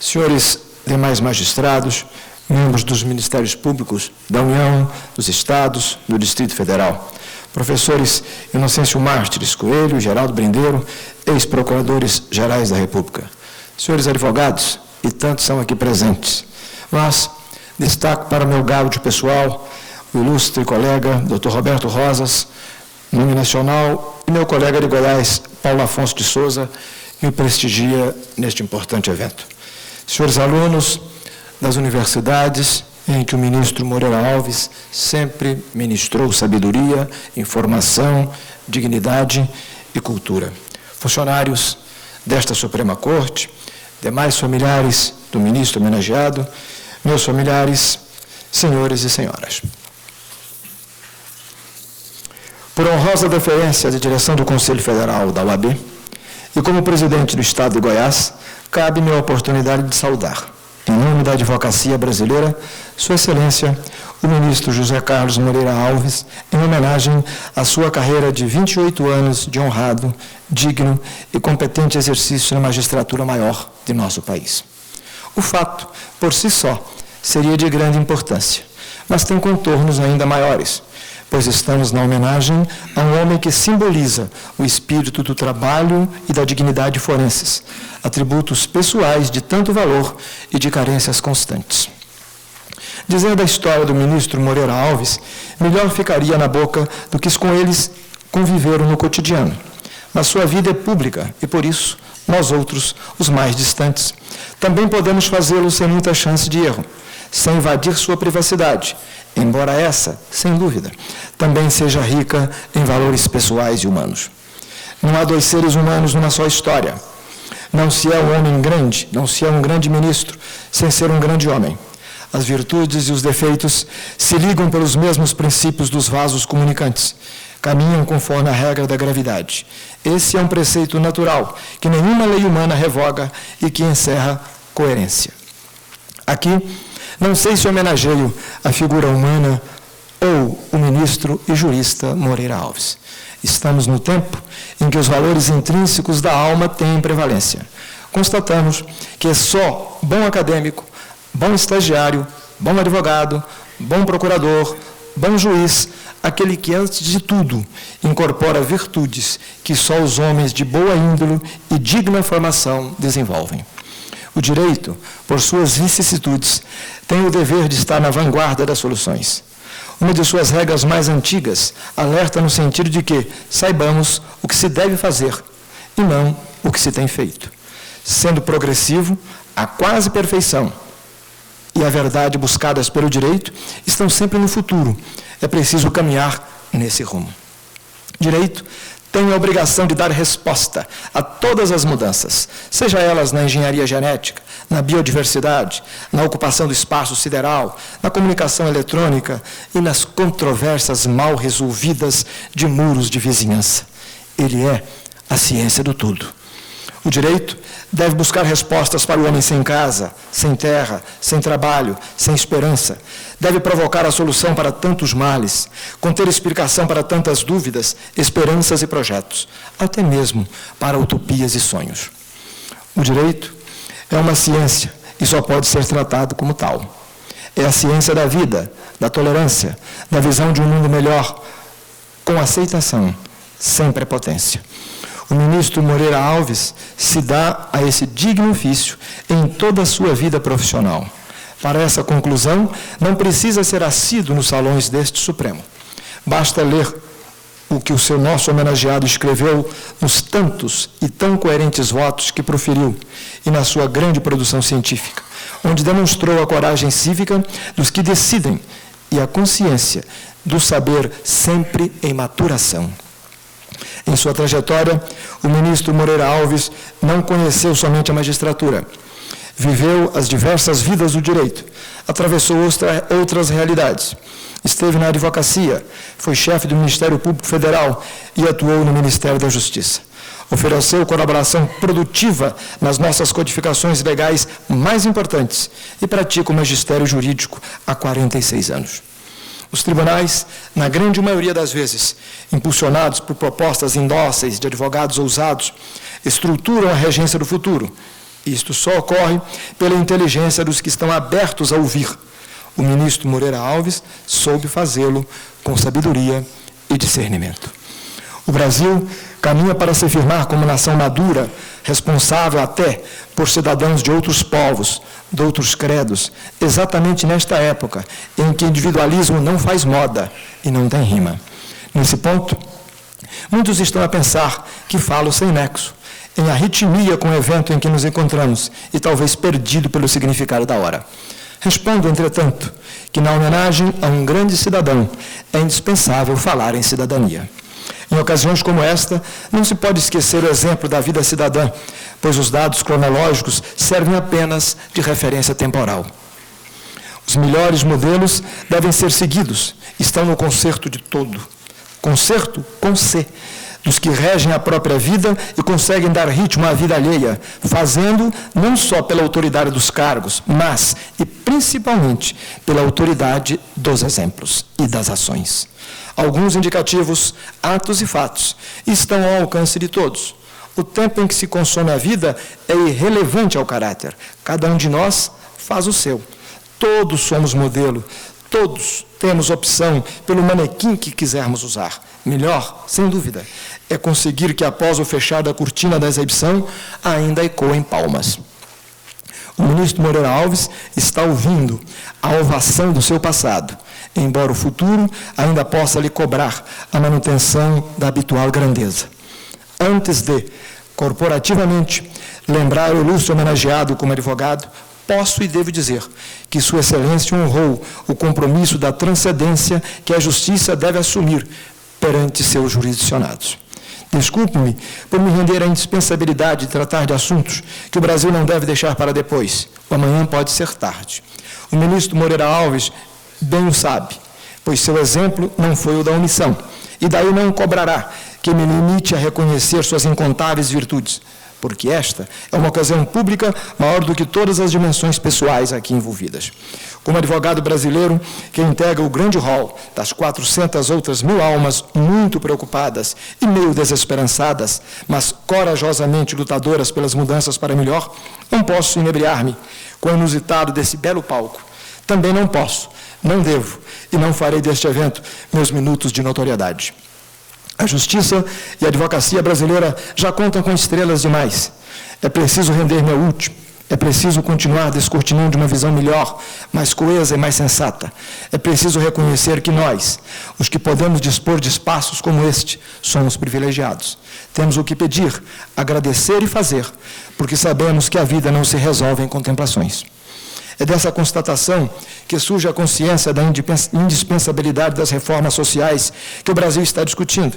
Senhores demais magistrados, membros dos Ministérios Públicos da União, dos Estados, do Distrito Federal. Professores Inocêncio Mártires Coelho, Geraldo Brindeiro, ex-procuradores gerais da República. Senhores advogados, e tantos são aqui presentes, mas destaco para meu gáudio pessoal o ilustre colega Dr. Roberto Rosas, nome nacional, e meu colega de Goiás, Paulo Afonso de Souza, que me prestigia neste importante evento. Senhores alunos das universidades, em que o ministro Moreira Alves sempre ministrou sabedoria, informação, dignidade e cultura. Funcionários desta Suprema Corte, demais familiares do ministro homenageado, meus familiares, senhores e senhoras. Por honrosa deferência da direção do Conselho Federal da UAB, e como presidente do Estado de Goiás, cabe-me a oportunidade de saudar, em nome da advocacia brasileira, Sua Excelência, o ministro José Carlos Moreira Alves, em homenagem à sua carreira de 28 anos de honrado, digno e competente exercício na magistratura maior de nosso país. O fato, por si só, seria de grande importância, mas tem contornos ainda maiores, pois estamos na homenagem a um homem que simboliza o espírito do trabalho e da dignidade forenses, atributos pessoais de tanto valor e de carências constantes. Dizendo a história do ministro Moreira Alves, melhor ficaria na boca do que com eles conviveram no cotidiano. Mas sua vida é pública e, por isso, nós outros, os mais distantes, também podemos fazê-lo sem muita chance de erro, sem invadir sua privacidade, embora essa, sem dúvida, também seja rica em valores pessoais e humanos. Não há dois seres humanos numa só história. Não se é um homem grande, não se é um grande ministro, sem ser um grande homem. As virtudes e os defeitos se ligam pelos mesmos princípios dos vasos comunicantes, caminham conforme a regra da gravidade. Esse é um preceito natural, que nenhuma lei humana revoga e que encerra coerência. Aqui, não sei se homenageio a figura humana ou o ministro e jurista Moreira Alves. Estamos no tempo em que os valores intrínsecos da alma têm prevalência. Constatamos que é só bom acadêmico, bom estagiário, bom advogado, bom procurador, bom juiz, aquele que, antes de tudo, incorpora virtudes que só os homens de boa índole e digna formação desenvolvem. O direito, por suas vicissitudes, tem o dever de estar na vanguarda das soluções. Uma de suas regras mais antigas alerta no sentido de que saibamos o que se deve fazer e não o que se tem feito. Sendo progressivo, a quase perfeição e a verdade buscadas pelo direito estão sempre no futuro. É preciso caminhar nesse rumo. Direito tem a obrigação de dar resposta a todas as mudanças, seja elas na engenharia genética, na biodiversidade, na ocupação do espaço sideral, na comunicação eletrônica e nas controvérsias mal resolvidas de muros de vizinhança. Ele é a ciência do tudo. O direito deve buscar respostas para o homem sem casa, sem terra, sem trabalho, sem esperança. Deve provocar a solução para tantos males, conter explicação para tantas dúvidas, esperanças e projetos, até mesmo para utopias e sonhos. O direito é uma ciência e só pode ser tratado como tal. É a ciência da vida, da tolerância, da visão de um mundo melhor, com aceitação, sem prepotência. O ministro Moreira Alves se dá a esse digno ofício em toda a sua vida profissional. Para essa conclusão, não precisa ser assíduo nos salões deste Supremo. Basta ler o que o seu nosso homenageado escreveu nos tantos e tão coerentes votos que proferiu e na sua grande produção científica, onde demonstrou a coragem cívica dos que decidem e a consciência do saber sempre em maturação. Em sua trajetória, o ministro Moreira Alves não conheceu somente a magistratura. Viveu as diversas vidas do direito, atravessou outras realidades. Esteve na advocacia, foi chefe do Ministério Público Federal e atuou no Ministério da Justiça. Ofereceu colaboração produtiva nas nossas codificações legais mais importantes e pratica o magistério jurídico há 46 anos. Os tribunais, na grande maioria das vezes, impulsionados por propostas indóceis de advogados ousados, estruturam a regência do futuro. Isto só ocorre pela inteligência dos que estão abertos a ouvir. O ministro Moreira Alves soube fazê-lo com sabedoria e discernimento. O Brasil caminha para se firmar como nação madura, responsável até por cidadãos de outros povos, de outros credos, exatamente nesta época em que o individualismo não faz moda e não tem rima. Nesse ponto, muitos estão a pensar que falo sem nexo, em arritmia com o evento em que nos encontramos e talvez perdido pelo significado da hora. Respondo, entretanto, que na homenagem a um grande cidadão é indispensável falar em cidadania. Em ocasiões como esta, não se pode esquecer o exemplo da vida cidadã, pois os dados cronológicos servem apenas de referência temporal. Os melhores modelos devem ser seguidos, estão no concerto de todo. Concerto com C, dos que regem a própria vida e conseguem dar ritmo à vida alheia, fazendo não só pela autoridade dos cargos, mas, e principalmente, pela autoridade dos exemplos e das ações. Alguns indicativos, atos e fatos, estão ao alcance de todos. O tempo em que se consome a vida é irrelevante ao caráter. Cada um de nós faz o seu. Todos somos modelo. Todos temos opção pelo manequim que quisermos usar. Melhor, sem dúvida, é conseguir que após o fechar da cortina da exibição ainda ecoem palmas. O ministro Moreira Alves está ouvindo a ovação do seu passado, embora o futuro ainda possa lhe cobrar a manutenção da habitual grandeza. Antes de, corporativamente, lembrar o ilustre homenageado como advogado, posso e devo dizer que Sua Excelência honrou o compromisso da transcendência que a Justiça deve assumir perante seus jurisdicionados. Desculpe-me por me render à indispensabilidade de tratar de assuntos que o Brasil não deve deixar para depois. O amanhã pode ser tarde. O ministro Moreira Alves bem o sabe, pois seu exemplo não foi o da omissão, e daí não cobrará que me limite a reconhecer suas incontáveis virtudes, porque esta é uma ocasião pública maior do que todas as dimensões pessoais aqui envolvidas. Como advogado brasileiro que integra o grande hall das 400 outras mil almas muito preocupadas e meio desesperançadas, mas corajosamente lutadoras pelas mudanças para melhor, não posso inebriar-me com o inusitado desse belo palco. Também não posso, não devo e não farei deste evento meus minutos de notoriedade. A justiça e a advocacia brasileira já contam com estrelas demais. É preciso render-me ao último. É preciso continuar descortinando uma visão melhor, mais coesa e mais sensata. É preciso reconhecer que nós, os que podemos dispor de espaços como este, somos privilegiados. Temos o que pedir, agradecer e fazer, porque sabemos que a vida não se resolve em contemplações. É dessa constatação que surge a consciência da indispensabilidade das reformas sociais que o Brasil está discutindo.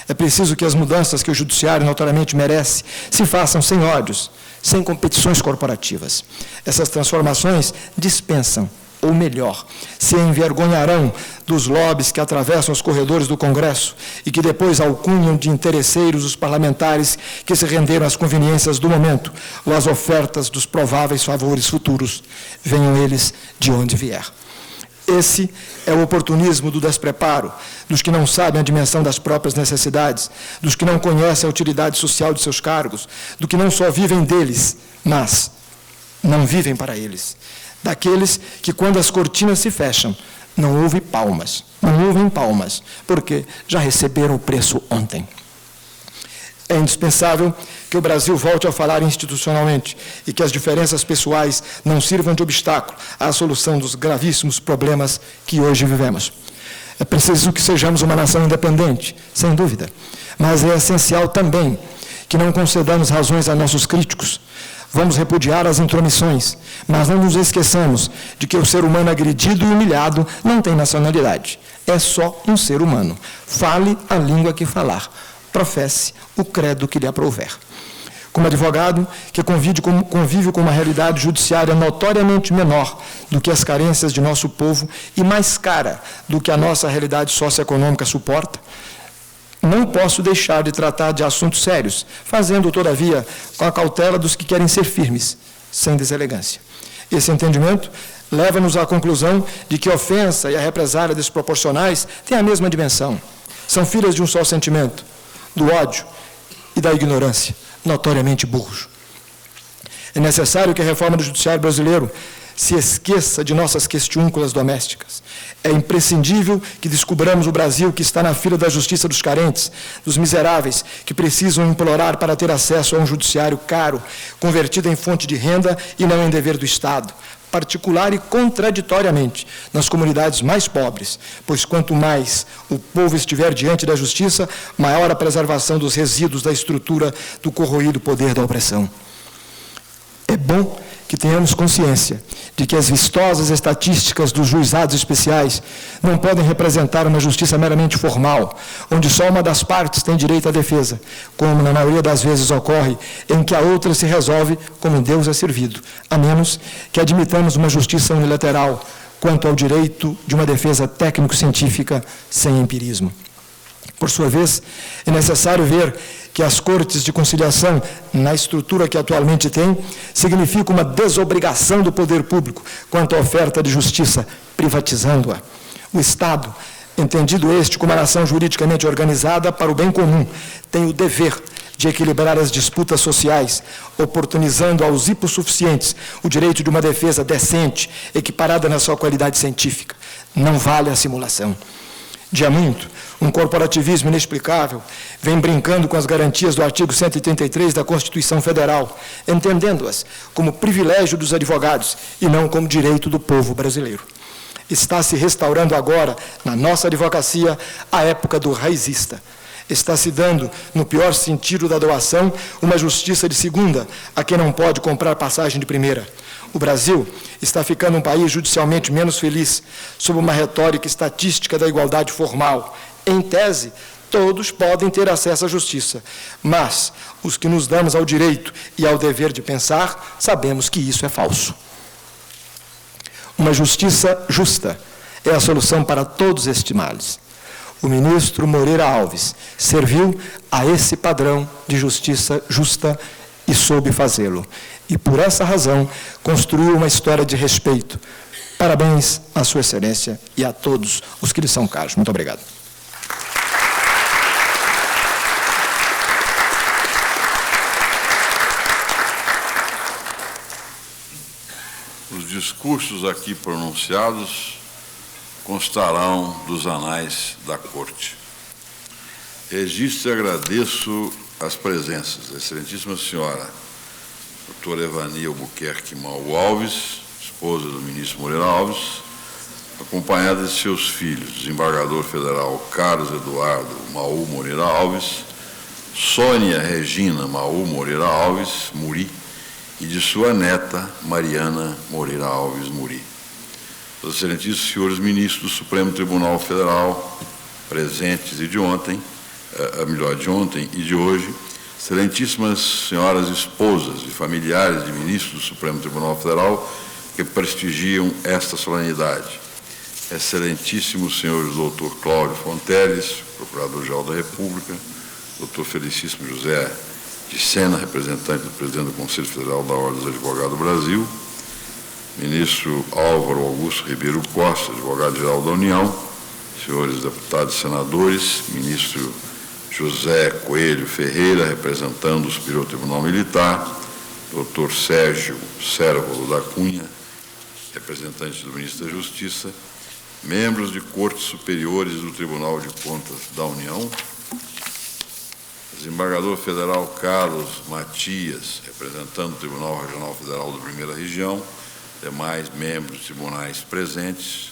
É preciso que as mudanças que o judiciário notoriamente merece se façam sem ódios, sem competições corporativas. Essas transformações dispensam, ou melhor, se envergonharão dos lobbies que atravessam os corredores do Congresso e que depois alcunham de interesseiros os parlamentares que se renderam às conveniências do momento ou às ofertas dos prováveis favores futuros, venham eles de onde vier. Esse é o oportunismo do despreparo, dos que não sabem a dimensão das próprias necessidades, dos que não conhecem a utilidade social de seus cargos, do que não só vivem deles, mas não vivem para eles. Daqueles que, quando as cortinas se fecham, não ouvem palmas, porque já receberam o preço ontem. É indispensável que o Brasil volte a falar institucionalmente e que as diferenças pessoais não sirvam de obstáculo à solução dos gravíssimos problemas que hoje vivemos. É preciso que sejamos uma nação independente, sem dúvida, mas é essencial também que não concedamos razões a nossos críticos. Vamos repudiar as intromissões, mas não nos esqueçamos de que o ser humano agredido e humilhado não tem nacionalidade. É só um ser humano. Fale a língua que falar. Professe o credo que lhe aprouver. Como advogado que convive com uma realidade judiciária notoriamente menor do que as carências de nosso povo e mais cara do que a nossa realidade socioeconômica suporta, não posso deixar de tratar de assuntos sérios, fazendo, todavia, com a cautela dos que querem ser firmes, sem deselegância. Esse entendimento leva-nos à conclusão de que a ofensa e a represália desproporcionais têm a mesma dimensão. São filhas de um só sentimento, do ódio e da ignorância, notoriamente burros. É necessário que a reforma do judiciário brasileiro se esqueça de nossas questiúnculas domésticas. É imprescindível que descubramos o Brasil que está na fila da justiça dos carentes, dos miseráveis, que precisam implorar para ter acesso a um judiciário caro, convertido em fonte de renda e não em dever do Estado, particular e contraditoriamente nas comunidades mais pobres, pois quanto mais o povo estiver diante da justiça, maior a preservação dos resíduos da estrutura do corroído poder da opressão. É bom que tenhamos consciência de que as vistosas estatísticas dos juizados especiais não podem representar uma justiça meramente formal, onde só uma das partes tem direito à defesa, como na maioria das vezes ocorre, em que a outra se resolve como Deus é servido, a menos que admitamos uma justiça unilateral quanto ao direito de uma defesa técnico-científica sem empirismo. Por sua vez, é necessário ver que as cortes de conciliação, na estrutura que atualmente tem, significam uma desobrigação do poder público quanto à oferta de justiça, privatizando-a. O Estado, entendido este como uma nação juridicamente organizada para o bem comum, tem o dever de equilibrar as disputas sociais, oportunizando aos hipossuficientes o direito de uma defesa decente, equiparada na sua qualidade científica. Não vale a simulação. De há muito, um corporativismo inexplicável vem brincando com as garantias do artigo 133 da Constituição Federal, entendendo-as como privilégio dos advogados e não como direito do povo brasileiro. Está se restaurando agora, na nossa advocacia, a época do raizista. Está se dando, no pior sentido da doação, uma justiça de segunda, a quem não pode comprar passagem de primeira. O Brasil está ficando um país judicialmente menos feliz, sob uma retórica estatística da igualdade formal. Em tese, todos podem ter acesso à justiça, mas os que nos damos ao direito e ao dever de pensar, sabemos que isso é falso. Uma justiça justa é a solução para todos estes males. O ministro Moreira Alves serviu a esse padrão de justiça justa e soube fazê-lo. E, por essa razão, construiu uma história de respeito. Parabéns à Sua Excelência e a todos os que lhe são caros. Muito obrigado. Os discursos aqui pronunciados constarão dos anais da Corte. Registro e agradeço as presenças da Excelentíssima Senhora doutora Evani Albuquerque Maú Alves, esposa do ministro Moreira Alves, acompanhada de seus filhos, desembargador federal Carlos Eduardo Maú Moreira Alves, Sônia Regina Maú Moreira Alves Muri, e de sua neta Mariana Moreira Alves Muri. Os excelentíssimos senhores ministros do Supremo Tribunal Federal, presentes e de ontem, de ontem e de hoje, excelentíssimas senhoras esposas e familiares de ministros do Supremo Tribunal Federal que prestigiam esta solenidade, excelentíssimos senhores doutor Cláudio Fonteles, Procurador-Geral da República, doutor Felicíssimo José de Sena, representante do presidente do Conselho Federal da Ordem dos Advogados do Brasil, ministro Álvaro Augusto Ribeiro Costa, advogado-geral da União, senhores deputados e senadores, ministro José Coelho Ferreira, representando o Superior Tribunal Militar, doutor Sérgio Cérvulo da Cunha, representante do ministro da Justiça, membros de cortes superiores do Tribunal de Contas da União, desembargador federal Carlos Matias, representando o Tribunal Regional Federal da Primeira Região, demais membros dos tribunais presentes,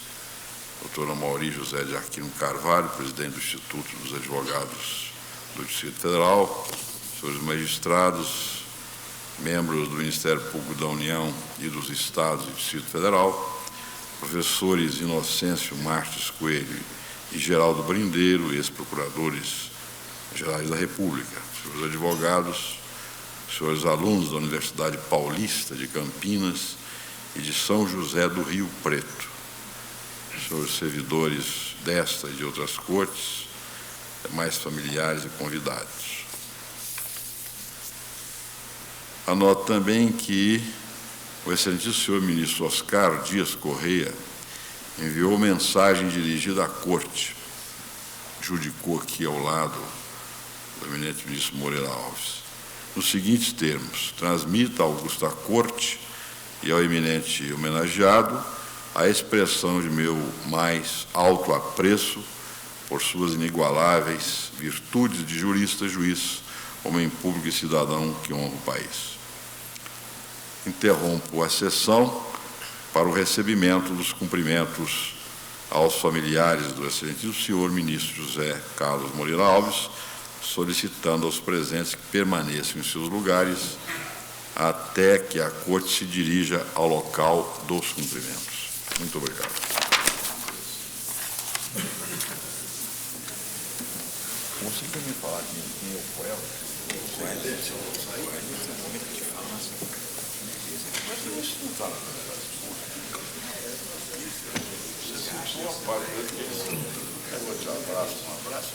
doutora Mauri José de Aquino Carvalho, presidente do Instituto dos Advogados do Distrito Federal, senhores magistrados, membros do Ministério Público da União e dos Estados e Distrito Federal, professores Inocêncio Martins Coelho e Geraldo Brindeiro, ex-procuradores gerais da República, senhores advogados, senhores alunos da Universidade Paulista de Campinas e de São José do Rio Preto, senhores servidores desta e de outras cortes, demais familiares e convidados. Anoto também que o excelentíssimo senhor ministro Oscar Dias Correia enviou mensagem dirigida à Corte, judicou aqui ao lado do eminente ministro Moreira Alves, nos seguintes termos: transmita à Augusta Corte e ao eminente homenageado a expressão de meu mais alto apreço por suas inigualáveis virtudes de jurista, juiz, homem público e cidadão que honra o país. Interrompo a sessão para o recebimento dos cumprimentos aos familiares do excelentíssimo senhor ministro José Carlos Moreira Alves, solicitando aos presentes que permaneçam em seus lugares até que a Corte se dirija ao local dos cumprimentos. Muito obrigado. Consigo me falar quem é o Coelho? Um abraço.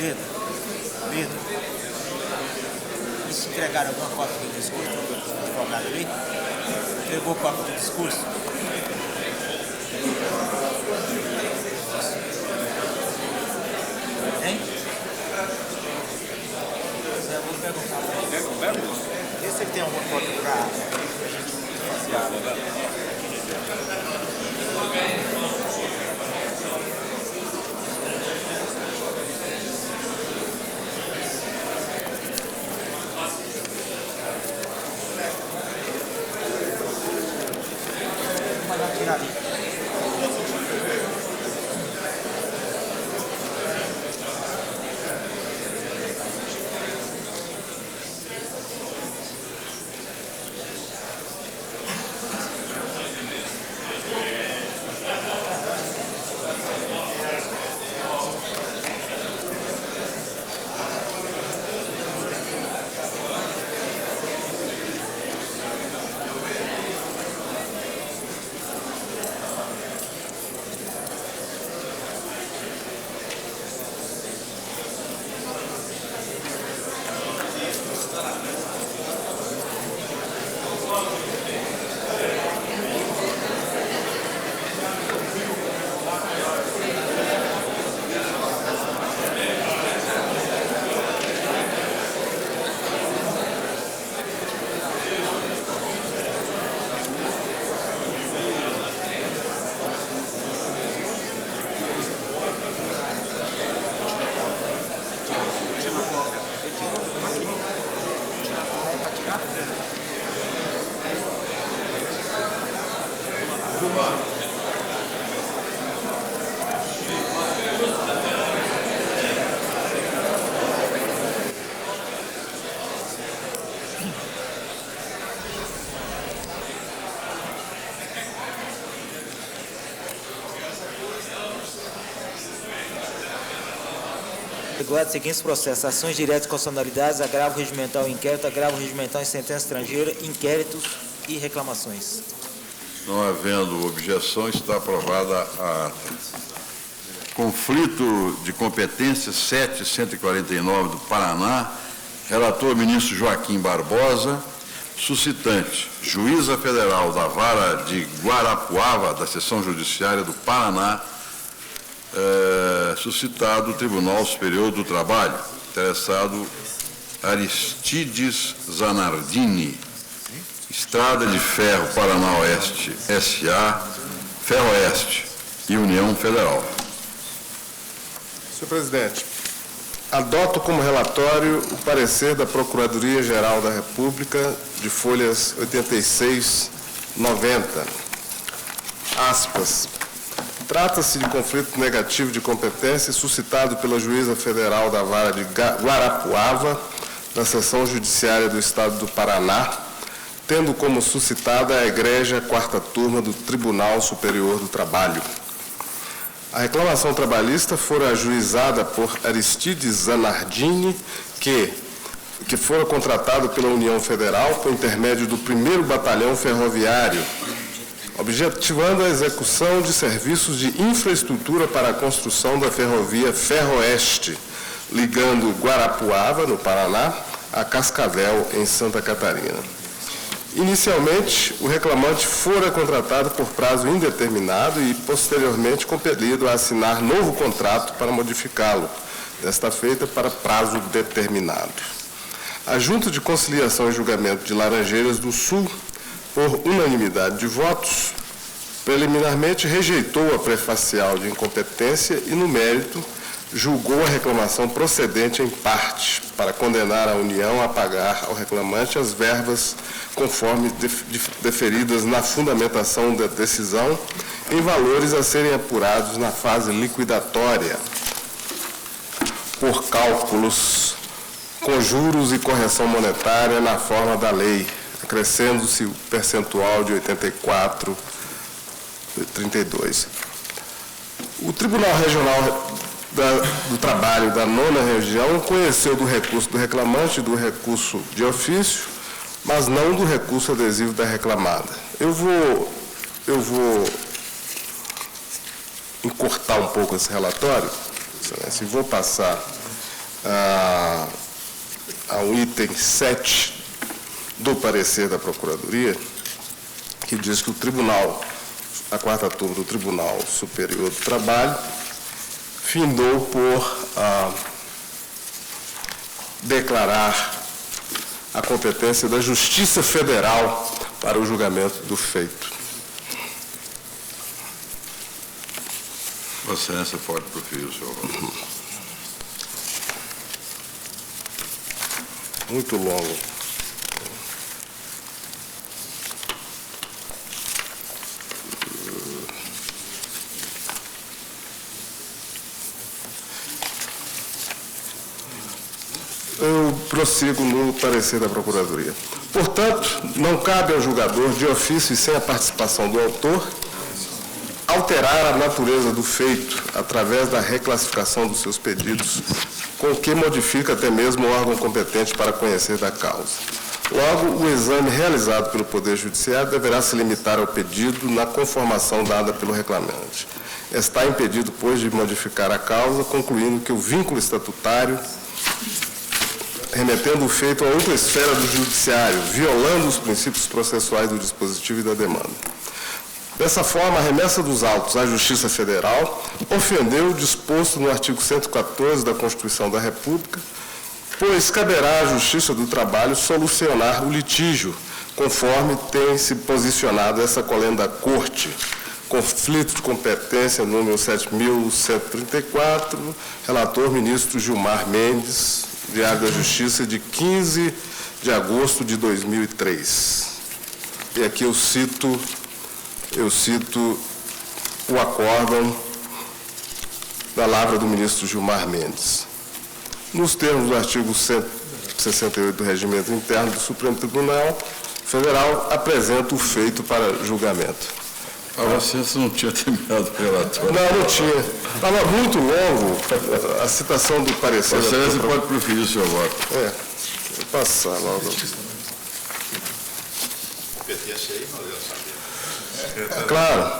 Pedro, eles entregaram alguma cópia do discurso do advogado ali? Entregou cópia do discurso? Hein? Eu vou perguntar para ele. Vê se ele tem alguma cópia para fazer. Regulado os seguintes processos: ações diretas com constitucionalidades, agravo regimental em inquérito, agravo regimental em sentença estrangeira, inquéritos e reclamações. Não havendo objeção, está aprovada a ata. Conflito de competência 7.149 do Paraná, relator ministro Joaquim Barbosa, suscitante, juíza federal da Vara de Guarapuava, da Seção Judiciária do Paraná, suscitado o Tribunal Superior do Trabalho, interessado Aristides Zanardini, Estrada de Ferro Paraná Oeste S.A., Ferroeste e União Federal. Senhor presidente, adoto como relatório o parecer da Procuradoria-Geral da República de folhas 86, 90. Aspas. Trata-se de conflito negativo de competência suscitado pela juíza federal da Vara de Guarapuava, da Seção Judiciária do Estado do Paraná, tendo como suscitada a egrégia quarta turma do Tribunal Superior do Trabalho. A reclamação trabalhista fora ajuizada por Aristides Zanardini, que fora contratado pela União Federal por intermédio do 1º Batalhão Ferroviário, objetivando a execução de serviços de infraestrutura para a construção da ferrovia Ferroeste, ligando Guarapuava, no Paraná, a Cascavel, em Santa Catarina. Inicialmente, o reclamante fora contratado por prazo indeterminado e, posteriormente, compelido a assinar novo contrato para modificá-lo, desta feita para prazo determinado. A Junta de Conciliação e Julgamento de Laranjeiras do Sul, por unanimidade de votos, preliminarmente rejeitou a prefacial de incompetência e, no mérito, julgou a reclamação procedente em parte para condenar a União a pagar ao reclamante as verbas conforme deferidas na fundamentação da decisão em valores a serem apurados na fase liquidatória por cálculos com juros e correção monetária na forma da lei, acrescendo-se o percentual de 84,32. O Tribunal Regional do Trabalho da 9ª Região conheceu do recurso do reclamante e do recurso de ofício, mas não do recurso adesivo da reclamada. Eu vou encurtar um pouco esse relatório, e vou passar ao item 7 do parecer da Procuradoria, que diz que o Tribunal, a quarta turma do Tribunal Superior do Trabalho, findou por declarar a competência da Justiça Federal para o julgamento do feito. Vossa Excelência pode proferir o seu voto. Muito longo. Eu prossigo no parecer da Procuradoria. Portanto, não cabe ao julgador, de ofício e sem a participação do autor, alterar a natureza do feito através da reclassificação dos seus pedidos, com o que modifica até mesmo o órgão competente para conhecer da causa. Logo, o exame realizado pelo Poder Judiciário deverá se limitar ao pedido na conformação dada pelo reclamante. Está impedido, pois, de modificar a causa, concluindo que o vínculo estatutário, remetendo o feito a outra esfera do Judiciário, violando os princípios processuais do dispositivo e da demanda. Dessa forma, a remessa dos autos à Justiça Federal ofendeu o disposto no artigo 114 da Constituição da República, pois caberá à Justiça do Trabalho solucionar o litígio, conforme tem se posicionado essa colenda Corte, conflito de competência número 7.134, relator ministro Gilmar Mendes, Diário da Justiça, de 15 de agosto de 2003. E aqui eu cito o acórdão da lavra do ministro Gilmar Mendes. Nos termos do artigo 168 do Regimento Interno do Supremo Tribunal Federal, apresenta o feito para julgamento. A Vossa Excelência não tinha terminado o relatório. Não tinha. Estava muito longo a citação do parecer. Vossa Excelência pode proferir o seu voto. Vou passar logo. Claro.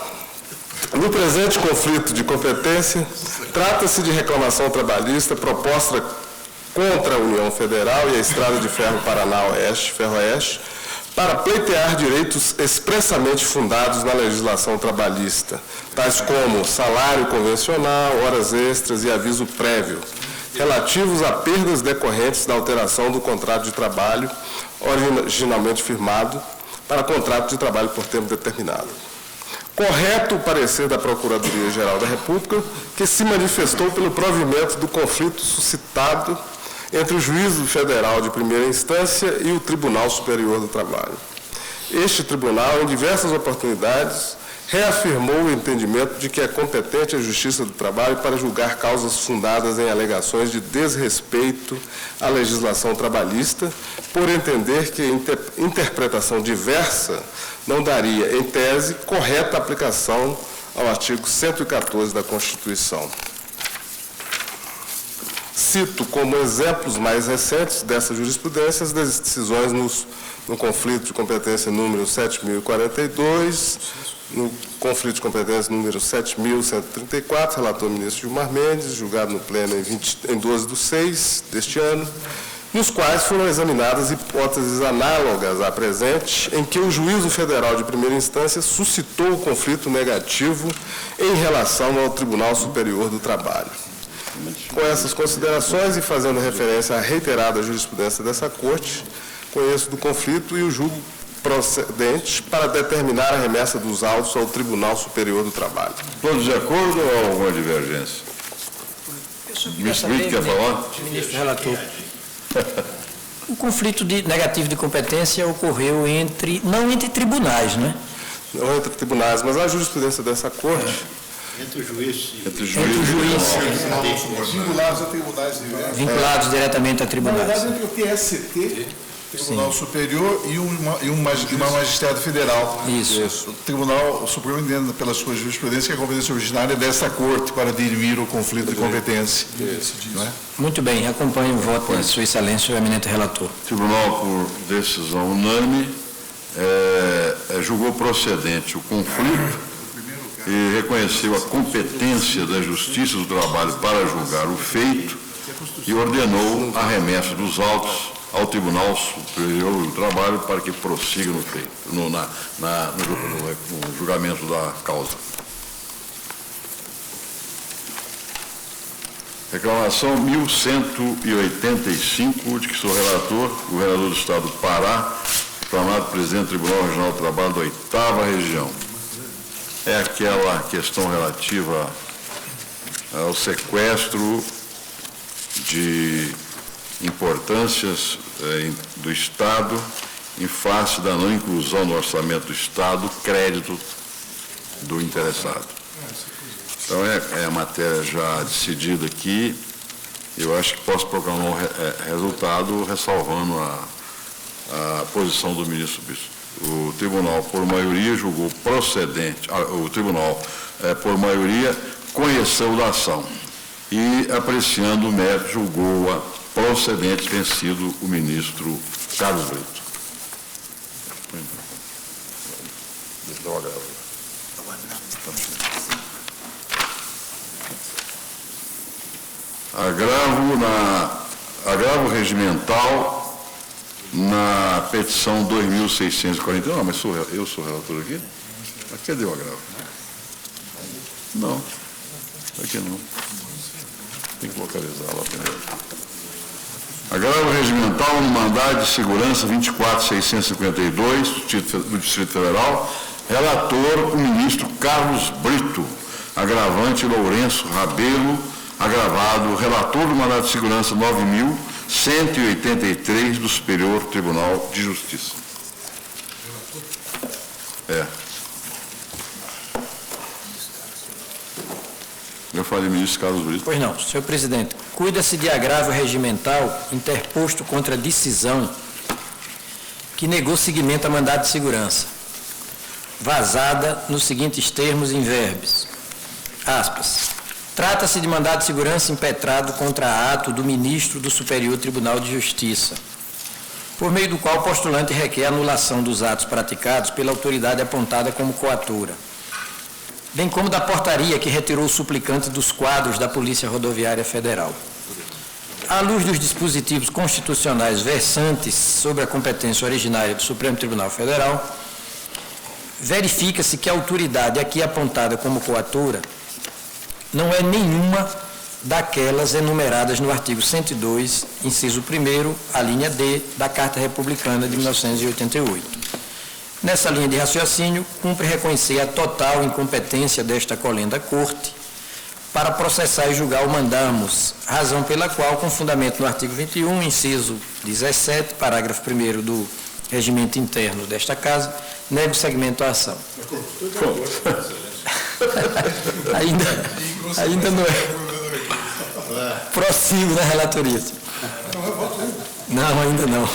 No presente conflito de competência, trata-se de reclamação trabalhista proposta contra a União Federal e a Estrada de Ferro Paraná-Oeste, Ferro-Oeste, para pleitear direitos expressamente fundados na legislação trabalhista, tais como salário convencional, horas extras e aviso prévio, relativos a perdas decorrentes da alteração do contrato de trabalho originalmente firmado para contrato de trabalho por tempo determinado. Correto o parecer da Procuradoria-Geral da República, que se manifestou pelo provimento do conflito suscitado entre o Juízo Federal de Primeira Instância e o Tribunal Superior do Trabalho. Este tribunal, em diversas oportunidades, reafirmou o entendimento de que é competente a Justiça do Trabalho para julgar causas fundadas em alegações de desrespeito à legislação trabalhista, por entender que interpretação diversa não daria, em tese, correta aplicação ao artigo 114 da Constituição. Cito como exemplos mais recentes dessa jurisprudência as decisões no conflito de competência número 7.042, no conflito de competência número 7.134, relator ministro Gilmar Mendes, julgado no Pleno em 12/6 deste ano, nos quais foram examinadas hipóteses análogas à presente, em que o Juízo Federal de Primeira Instância suscitou o conflito negativo em relação ao Tribunal Superior do Trabalho. Com essas considerações e fazendo referência à reiterada jurisprudência dessa Corte, conheço do conflito e o julgo procedente para determinar a remessa dos autos ao Superior do Trabalho. Todos de acordo ou há alguma divergência? Ministro Brito, quer falar? Ministro relator. O conflito negativo de competência ocorreu não entre tribunais, não é? Não entre tribunais, mas a jurisprudência dessa Corte... Entre os juízes. Vinculados a tribunais diversos. Vinculados diretamente a tribunais. Na verdade, entre o TST, Tribunal Superior, e uma magistrado federal. Isso. O Tribunal Supremo entende pela sua jurisprudência que a competência originária é dessa Corte para dirimir o conflito de competência. Não é? Muito bem, acompanho o voto de Sua Excelência, o eminente relator. O Tribunal, por decisão unânime, julgou procedente o conflito e reconheceu a competência da Justiça do Trabalho para julgar o feito, e ordenou a remessa dos autos ao Tribunal Superior do Trabalho para que prossiga no julgamento da causa. Reclamação 1185, de que sou relator, governador do Estado do Pará, reclamado presidente do Tribunal Regional do Trabalho da 8ª Região. É aquela questão relativa ao sequestro de importâncias do Estado em face da não inclusão no orçamento do Estado, crédito do interessado. Então, é a matéria já decidida aqui. Eu acho que posso proclamar o resultado ressalvando a posição do ministro Bispo. O tribunal, por maioria, julgou procedente, o tribunal, por maioria, conheceu da ação e, apreciando o mérito, julgou-a procedente, vencido o ministro Carlos Brito. Agravo regimental na petição 2.641. Não, mas eu sou relator aqui? Mas cadê o agravo? Não, aqui não. Tem que localizar lá primeiro. Agravo regimental no mandado de segurança 24.652 do Distrito Federal. Relator, o ministro Carlos Brito. Agravante, Lourenço Rabelo. Agravado, relator do mandado de segurança 9.183 do Superior Tribunal de Justiça. Eu falei, ministro Carlos Brito. Pois não, senhor presidente. Cuida-se de agravo regimental interposto contra a decisão que negou seguimento a mandado de segurança, vazada nos seguintes termos em verbes. Aspas. Trata-se de mandado de segurança impetrado contra ato do ministro do Superior Tribunal de Justiça, por meio do qual o postulante requer a anulação dos atos praticados pela autoridade apontada como coatora, bem como da portaria que retirou o suplicante dos quadros da Polícia Rodoviária Federal. À luz dos dispositivos constitucionais versantes sobre a competência originária do Supremo Tribunal Federal, verifica-se que a autoridade aqui apontada como coatora não é nenhuma daquelas enumeradas no artigo 102, inciso 1º, a linha D, da Carta Republicana de 1988. Nessa linha de raciocínio, cumpre reconhecer a total incompetência desta colenda Corte para processar e julgar o mandamos, razão pela qual, com fundamento no artigo 21, inciso 17, parágrafo 1º do regimento interno desta Casa, nego o segmento à ação. Ainda não é. Prossigo na relatoria. Não, ainda não.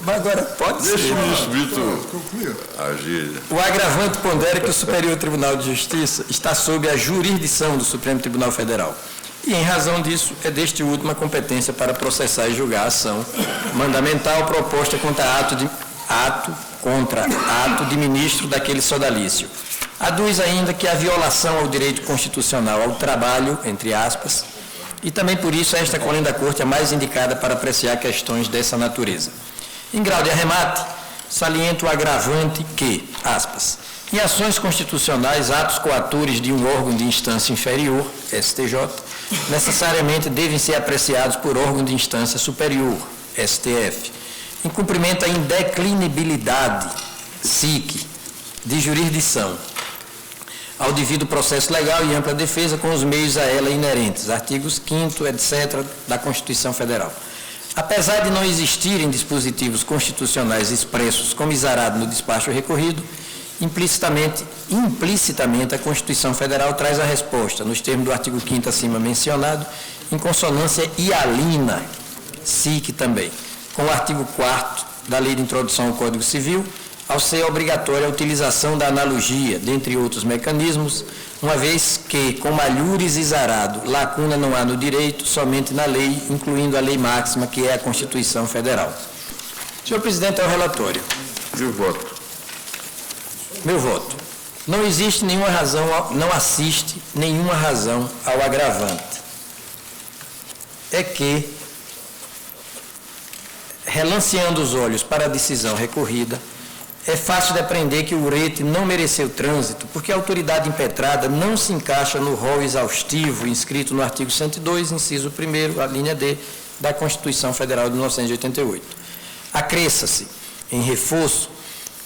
Mas agora pode ser. Deixa o ministro Brito agir. O agravante pondera que o Superior Tribunal de Justiça está sob a jurisdição do Supremo Tribunal Federal. E, em razão disso, é deste último a competência para processar e julgar a ação mandamental proposta contra ato de ministro daquele sodalício. Aduz ainda que a violação ao direito constitucional ao trabalho, entre aspas, e também por isso esta colenda Corte é mais indicada para apreciar questões dessa natureza. Em grau de arremate, saliento o agravante que, aspas, em ações constitucionais, atos coatores de um órgão de instância inferior, STJ, necessariamente devem ser apreciados por órgão de instância superior, STF, em cumprimento à indeclinibilidade, SIC, de jurisdição, ao devido processo legal e ampla defesa com os meios a ela inerentes, artigos 5º, etc., da Constituição Federal. Apesar de não existirem dispositivos constitucionais expressos comiserados no despacho recorrido, implicitamente a Constituição Federal traz a resposta, nos termos do artigo 5º acima mencionado, em consonância hialina, SIC também, com o artigo 4º da Lei de Introdução ao Código Civil, ao ser obrigatória a utilização da analogia, dentre outros mecanismos, uma vez que, com malhures e zarado, lacuna não há no direito, somente na lei, incluindo a lei máxima, que é a Constituição Federal. Senhor presidente, é o relatório. Meu voto. Meu voto. Não existe nenhuma razão, não assiste nenhuma razão ao agravante. é que, relanceando os olhos para a decisão recorrida, é fácil de apreender que o Urete não mereceu trânsito, porque a autoridade impetrada não se encaixa no rol exaustivo inscrito no artigo 102, inciso 1º, a linha D, da Constituição Federal de 1988. Acresça-se, em reforço,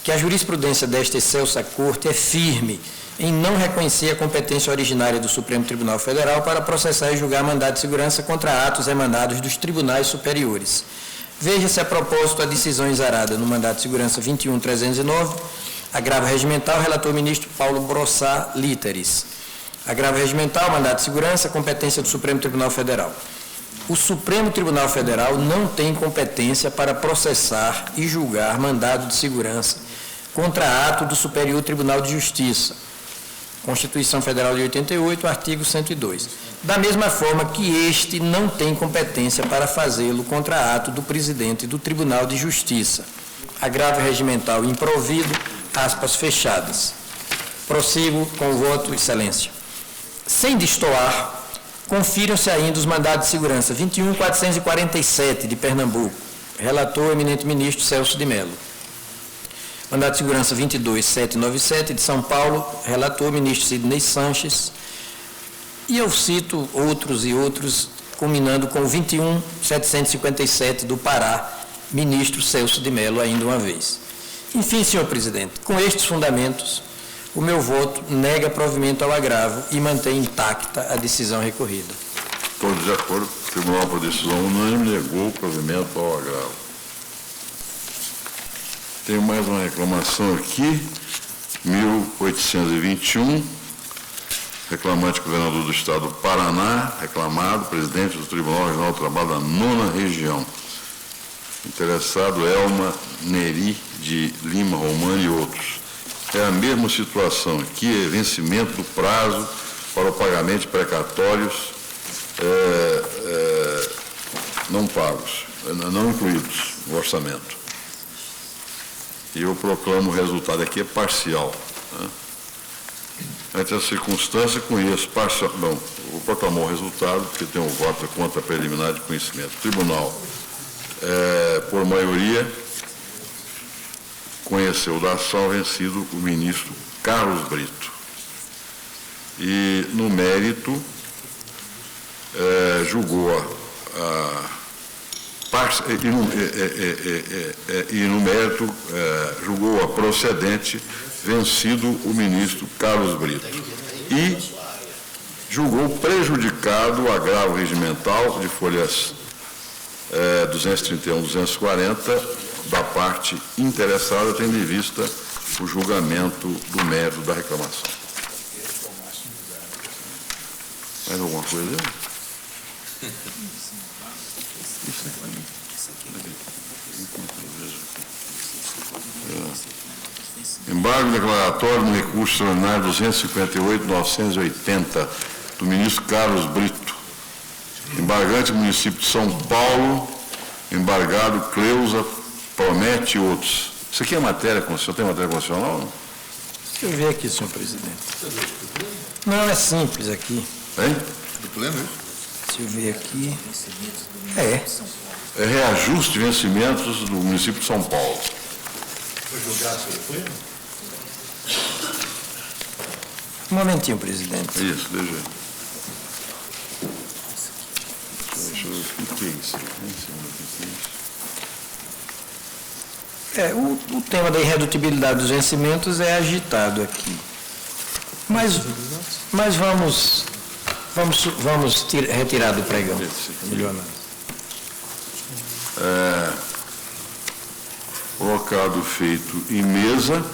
que a jurisprudência desta excelsa Corte é firme em não reconhecer a competência originária do Supremo Tribunal Federal para processar e julgar mandado de segurança contra atos emanados dos tribunais superiores. Veja-se a propósito a decisão exarada no mandado de segurança 21.309, agravo regimental, relator ministro Paulo Brossá Líteres. Agravo regimental, mandado de segurança, competência do Supremo Tribunal Federal. O Supremo Tribunal Federal não tem competência para processar e julgar mandado de segurança contra ato do Superior Tribunal de Justiça. Constituição Federal de 88, artigo 102. Da mesma forma que este não tem competência para fazê-lo contra ato do presidente do Tribunal de Justiça. Agravo regimental improvido, aspas fechadas. Prossigo com o voto, excelência. Sem destoar, confiram-se ainda os mandados de segurança 21.447 de Pernambuco. Relator, eminente ministro Celso de Mello. Mandado de segurança 22.797 de São Paulo. Relator, ministro Sidney Sanches. E eu cito outros e outros, culminando com o 21.757 do Pará, ministro Celso de Mello, ainda uma vez. Enfim, senhor presidente, com estes fundamentos, o meu voto nega provimento ao agravo e mantém intacta a decisão recorrida. Todos de acordo. O Tribunal, por decisão unânime, negou o provimento ao agravo. Tenho mais uma reclamação aqui, 1821, reclamante governador do Estado do Paraná, reclamado, presidente do Tribunal Regional do Trabalho da 9ª Região. Interessado, Elma Neri de Lima Romano e outros. É a mesma situação aqui, é vencimento do prazo para o pagamento de precatórios não pagos, não incluídos no orçamento. E eu proclamo o resultado aqui é parcial. Né? Ante a circunstância, conheço parcial. Bom, vou proclamar o resultado, porque tem um voto contra preliminar de conhecimento. O tribunal, por maioria, conheceu da ação vencido o ministro Carlos Brito. E, no mérito, julgou julgou a procedente, vencido o ministro Carlos Brito. E julgou prejudicado o agravo regimental de folhas 231, 240, da parte interessada, tendo em vista o julgamento do mérito da reclamação. Mais alguma coisa? Embargo declaratório no recurso extraordinário 258.980 do ministro Carlos Brito. Embargante município de São Paulo, embargado Cleusa Promete e outros. Isso aqui é matéria constitucional? Tem matéria constitucional? Deixa eu ver aqui, senhor presidente. Não, é simples aqui. Hein? Do pleno, hein? Deixa eu ver aqui. É reajuste de vencimentos do município de São Paulo. Foi julgado pelo pleno? Um momentinho, presidente. Isso, deixa eu ver. Deixa eu ver o que é isso. O tema da irredutibilidade dos vencimentos é agitado aqui. Mas vamos retirar do pregão. Milionário. Colocado feito em mesa,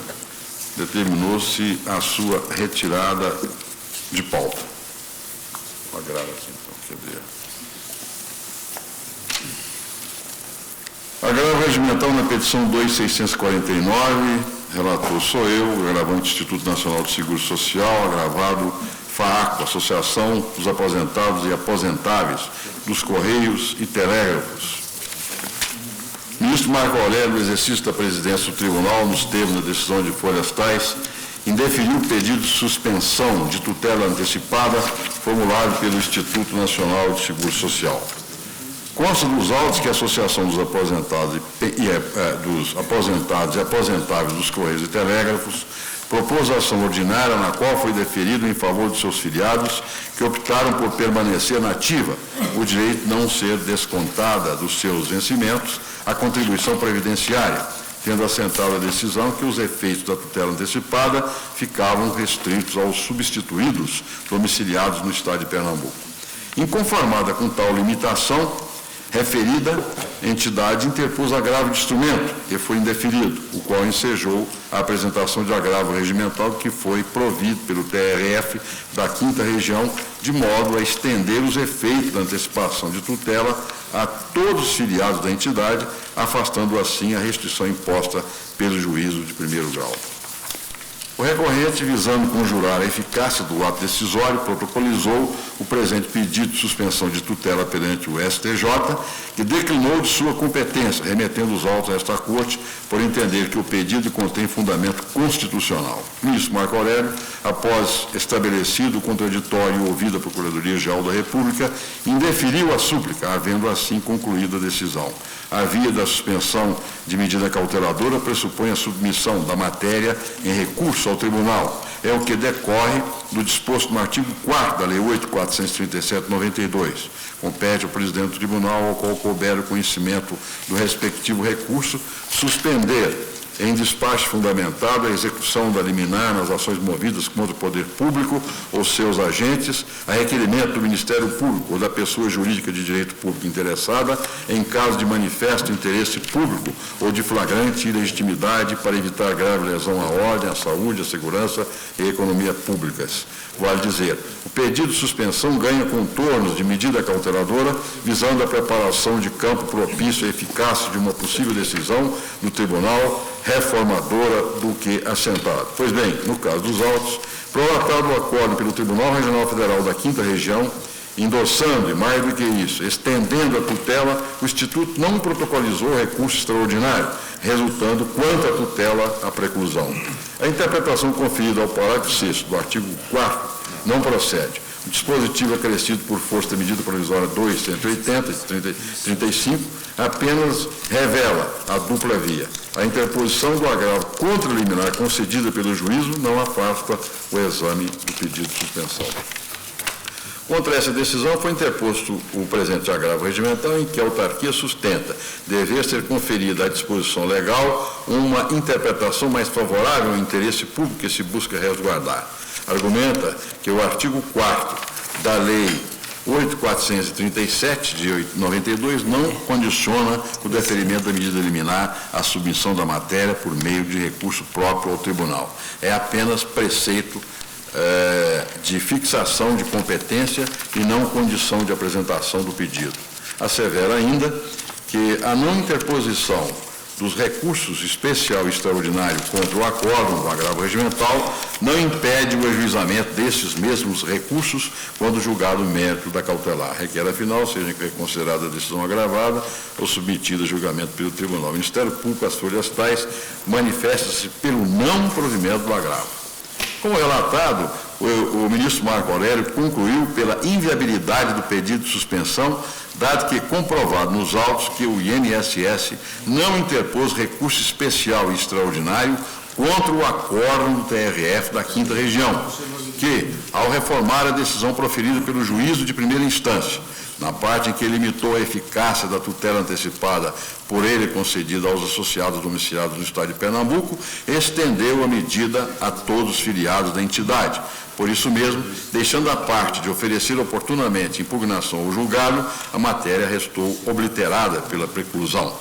determinou-se a sua retirada de pauta. Agrava aqui, então, quer dizer. Agravo regimental na petição 2649, relator sou eu, agravante Instituto Nacional de Seguro Social, agravado FAACO, Associação dos Aposentados e Aposentáveis dos Correios e Telégrafos. Ministro Marco Aurélio, no exercício da presidência do Tribunal, nos termos da decisão de folhas tais, indeferiu o pedido de suspensão de tutela antecipada formulado pelo Instituto Nacional de Seguro Social. Consta dos autos que a Associação dos Aposentados dos Aposentados e Aposentáveis dos Correios e Telégrafos propôs a ação ordinária na qual foi deferido em favor de seus filiados que optaram por permanecer na ativa o direito de não ser descontada dos seus vencimentos a contribuição previdenciária, tendo assentado a decisão que os efeitos da tutela antecipada ficavam restritos aos substituídos domiciliados no Estado de Pernambuco. Inconformada com tal limitação, referida entidade interpôs agravo de instrumento, que foi indeferido, o qual ensejou a apresentação de agravo regimental que foi provido pelo TRF da 5ª Região, de modo a estender os efeitos da antecipação de tutela a todos os filiados da entidade, afastando assim a restrição imposta pelo juízo de primeiro grau. O recorrente, visando conjurar a eficácia do ato decisório, protocolizou o presente pedido de suspensão de tutela perante o STJ, que declinou de sua competência, remetendo os autos a esta Corte, por entender que o pedido contém fundamento constitucional. O ministro Marco Aurélio, após estabelecido o contraditório e ouvida a Procuradoria-Geral da República, indeferiu a súplica, havendo assim concluído a decisão. A via da suspensão de medida cauteladora pressupõe a submissão da matéria em recurso ao tribunal. É o que decorre do disposto no artigo 4º da Lei 8.437/92. Compete ao presidente do tribunal, ao qual couber o conhecimento do respectivo recurso, suspender em despacho fundamentado a execução da liminar nas ações movidas contra o poder público ou seus agentes, a requerimento do Ministério Público ou da pessoa jurídica de direito público interessada, em caso de manifesto interesse público ou de flagrante ilegitimidade para evitar grave lesão à ordem, à saúde, à segurança e à economia públicas. Vale dizer, o pedido de suspensão ganha contornos de medida cauteladora, visando a preparação de campo propício à eficácia de uma possível decisão do tribunal reformadora do que assentado. Pois bem, no caso dos autos, prolatado o acordo pelo Tribunal Regional Federal da 5ª Região, endossando, e mais do que isso, estendendo a tutela, o Instituto não protocolizou recurso extraordinário, resultando, quanto à tutela, a preclusão. A interpretação conferida ao parágrafo 6º do artigo 4º não procede. O dispositivo acrescido por força da medida provisória 2.180 e 35 apenas revela a dupla via. A interposição do agravo contra a liminar concedida pelo juízo não afasta o exame do pedido de suspensão. Contra essa decisão foi interposto o presente agravo regimental, em que a autarquia sustenta dever ser conferida à disposição legal uma interpretação mais favorável ao interesse público que se busca resguardar. Argumenta que o artigo 4º da Lei 8.437, de 92, não condiciona o deferimento da medida liminar à submissão da matéria por meio de recurso próprio ao tribunal. É apenas preceito de fixação de competência e não condição de apresentação do pedido. Assevera ainda que a não interposição dos recursos especial e extraordinário contra o acórdão do agravo regimental não impede o ajuizamento desses mesmos recursos quando julgado o mérito da cautelar. Requer, afinal, seja considerada a decisão agravada ou submetida a julgamento pelo tribunal. O Ministério Público, as folhas tais, manifesta-se pelo não provimento do agravo. Como relatado, o ministro Marco Aurélio concluiu pela inviabilidade do pedido de suspensão, dado que é comprovado nos autos que o INSS não interpôs recurso especial e extraordinário contra o acórdão do TRF da 5ª Região, que, ao reformar a decisão proferida pelo juízo de primeira instância, na parte em que limitou a eficácia da tutela antecipada por ele concedida aos associados domiciliados no Estado de Pernambuco, estendeu a medida a todos os filiados da entidade. Por isso mesmo, deixando a parte de oferecer oportunamente impugnação ao julgado, a matéria restou obliterada pela preclusão.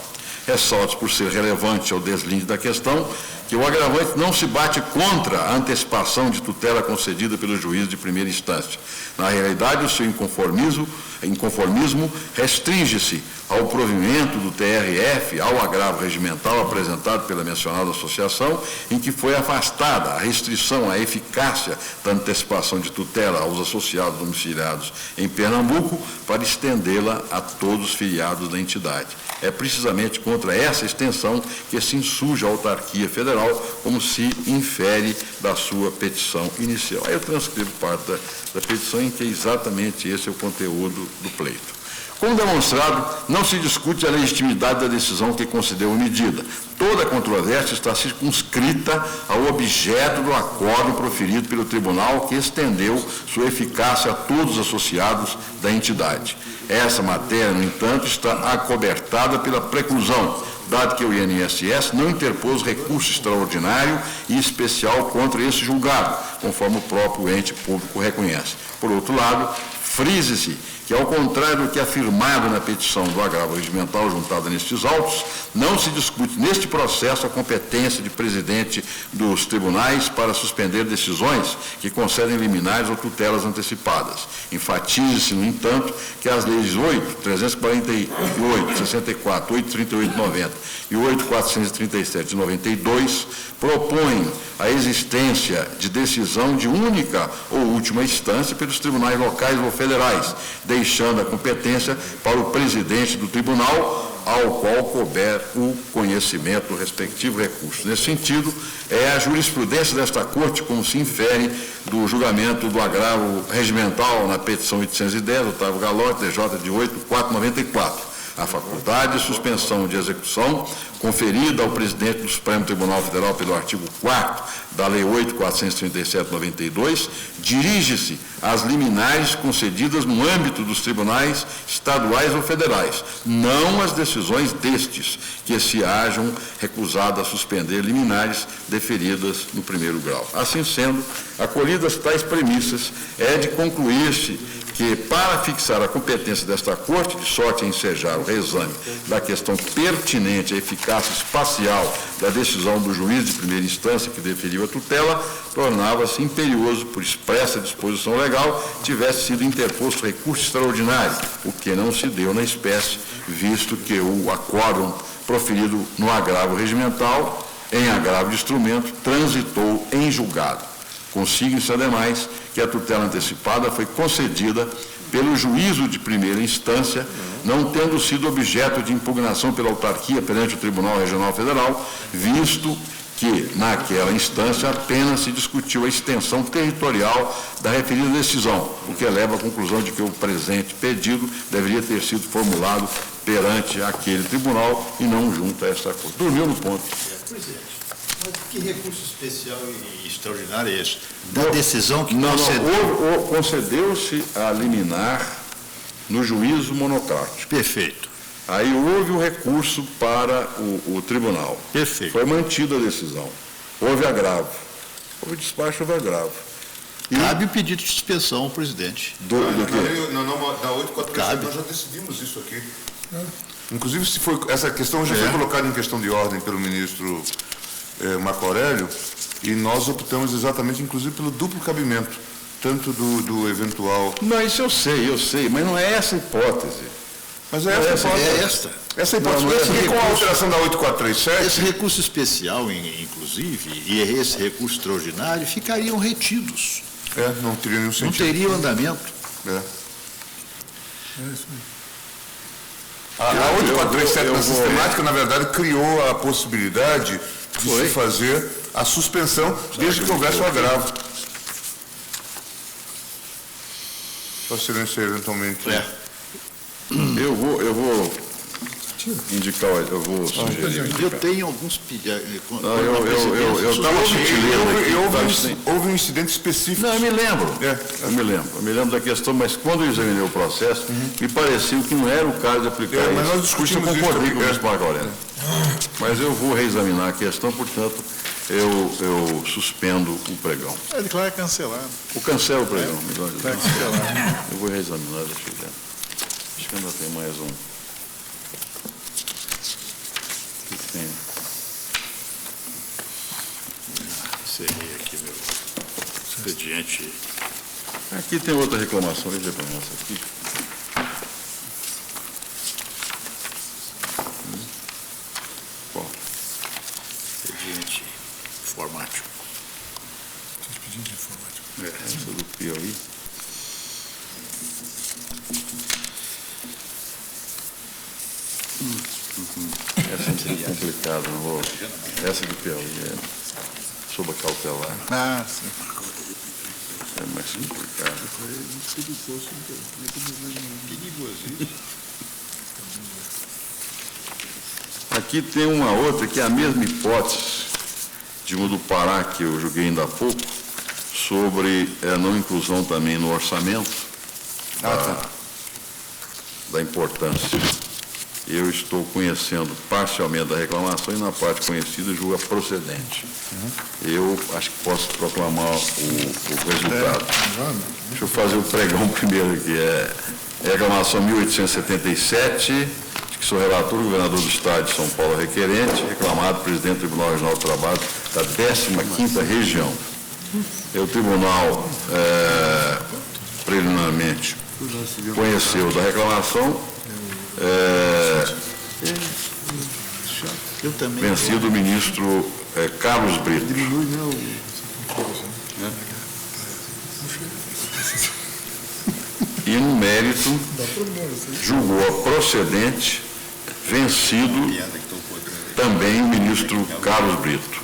Ressalta por ser relevante ao deslinde da questão que o agravante não se bate contra a antecipação de tutela concedida pelo juiz de primeira instância. Na realidade, o seu inconformismo restringe-se ao provimento do TRF ao agravo regimental apresentado pela mencionada associação, em que foi afastada a restrição à eficácia da antecipação de tutela aos associados domiciliados em Pernambuco para estendê-la a todos os filiados da entidade. É precisamente contra essa extensão que se insurge a autarquia federal, como se infere da sua petição inicial. Aí eu transcrevo parte da petição em que exatamente esse é o conteúdo do pleito. Como demonstrado, não se discute a legitimidade da decisão que concedeu a medida. Toda a controvérsia está circunscrita ao objeto do acordo proferido pelo tribunal, que estendeu sua eficácia a todos os associados da entidade. Essa matéria, no entanto, está acobertada pela preclusão, dado que o INSS não interpôs recurso extraordinário e especial contra esse julgado, conforme o próprio ente público reconhece. Por outro lado, frise-se que, ao contrário do que é afirmado na petição do agravo regimental juntada nestes autos, não se discute neste processo a competência de presidente dos tribunais para suspender decisões que concedem liminares ou tutelas antecipadas. Enfatize-se, no entanto, que as leis 8.348, 64, 8.38, 90 e 8.437 de 92 propõem a existência de decisão de única ou última instância pelos tribunais locais ou federais, deixando a competência para o presidente do tribunal, ao qual couber o conhecimento do respectivo recurso. Nesse sentido, é a jurisprudência desta Corte, como se infere do julgamento do agravo regimental na petição 810, Otávio Galotti, DJ de 8.494. A faculdade de suspensão de execução, conferida ao presidente do Supremo Tribunal Federal pelo artigo 4º da Lei 8.437/92, dirige-se às liminares concedidas no âmbito dos tribunais estaduais ou federais, não às decisões destes, que se hajam recusado a suspender liminares deferidas no primeiro grau. Assim sendo, acolhidas tais premissas, é de concluir-se que, para fixar a competência desta Corte, de sorte a ensejar o reexame da questão pertinente à eficácia espacial da decisão do juiz de primeira instância que deferiu a tutela, tornava-se imperioso, por expressa disposição legal, tivesse sido interposto recurso extraordinário, o que não se deu na espécie, visto que o acórdão proferido no agravo regimental, em agravo de instrumento, transitou em julgado. Consigne-se, ademais, que a tutela antecipada foi concedida pelo juízo de primeira instância, não tendo sido objeto de impugnação pela autarquia perante o Tribunal Regional Federal, visto que, naquela instância, apenas se discutiu a extensão territorial da referida decisão, o que leva à conclusão de que o presente pedido deveria ter sido formulado perante aquele tribunal e não junto a esta Corte. Dormiu no ponto. Mas que recurso especial e extraordinário é esse? Da decisão que concedeu? Concedeu-se a liminar no juízo monocrático. Perfeito. Aí houve o recurso para o tribunal. Perfeito. Foi mantida a decisão. Houve agravo. Houve despacho, houve agravo. Cabe o pedido de suspensão ao presidente. Do quê? Na 8.437 Cabe. nós já decidimos isso aqui. Inclusive, essa questão já foi colocada em questão de ordem pelo ministro Marco Aurélio, e nós optamos exatamente, inclusive, pelo duplo cabimento, tanto do eventual... Não, isso eu sei, mas não é essa a hipótese. Mas é essa a hipótese. É esta. Essa hipótese, porque com a alteração da 8.437... Esse recurso especial, inclusive, e esse recurso extraordinário, ficariam retidos. não teria nenhum sentido. Não teria andamento. A 8.437 na sistemática, na verdade, criou a possibilidade de se fazer a suspensão desde que houvesse o agravo. Só silêncio eventualmente. Eu vou indicar, eu vou sugerir. Eu tenho alguns pedidos. Eu estava sutilendo. Houve um incidente específico. Não, eu me lembro. Eu me lembro da questão, mas quando eu examinei o processo, me pareceu que não era o caso de aplicar mas nós isso. Por isso eu discutimos concordei isso, com o ministro Marco Aurélio. Mas eu vou reexaminar a questão, portanto, eu suspendo o pregão. Ele declara cancelado. O cancelo o pregão, melhor dizendo. Cancelado. Eu vou reexaminar, deixa eu ver. Acho que ainda tem mais um. Que tem. Encerrei aqui meu expediente. Aqui tem outra reclamação, deixa eu ver essa aqui. Qual? Expediente informático. Expediente informático. Essa do Piauí. Essa é complicada, não vou. Essa do Piauí é sob a cautelar. Ah, sim. É mais complicado. Perigosíssimo. Aqui tem uma outra que é a mesma hipótese de uma do Pará, que eu julguei ainda há pouco, sobre a não inclusão também no orçamento da importância. Eu estou conhecendo parcialmente da reclamação e na parte conhecida julga procedente. Eu acho que posso proclamar o resultado. Deixa eu fazer o pregão primeiro aqui. É reclamação 1877, de que sou relator, governador do Estado de São Paulo requerente, reclamado presidente do Tribunal Regional do Trabalho da 15ª Região. O tribunal, preliminarmente, conheceu da reclamação, vencido o ministro Carlos Brito. E, no mérito, julgou procedente, vencido também o ministro Carlos Brito.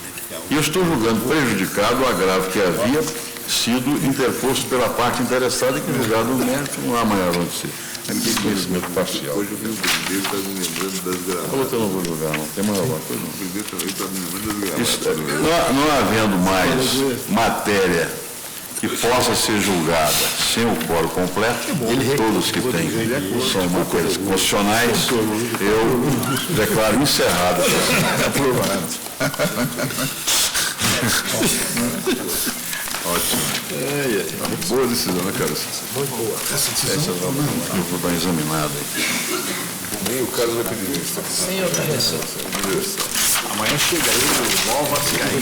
E eu estou julgando prejudicado o agravo que havia sido interposto pela parte interessada, que julgado o mérito não há maior onde ser. É conhecimento parcial. Hoje o presidente está me lembrando das gravações. Falou que eu não vou julgar, não. Tem mais alguma coisa? O presidente também está me lembrando das gravações. Não havendo mais matéria que possa ser julgada sem o quórum completo, todos que têm são matérias constitucionais, eu declaro encerrado. Ótimo. Boa decisão, né, cara? Muito boa. Eu vou dar uma examinada aí. Nem o caso vai pedir isso. Sem outra reação. Amanhã chega aí o Volvo Ascaí.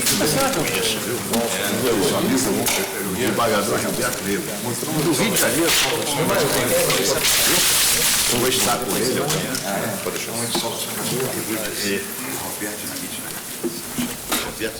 O desembargador Gilberto Lima. Do Rio de Janeiro, eu vou estar com ele amanhã. Pode deixar uma edição. Roberto na mídia. Roberto.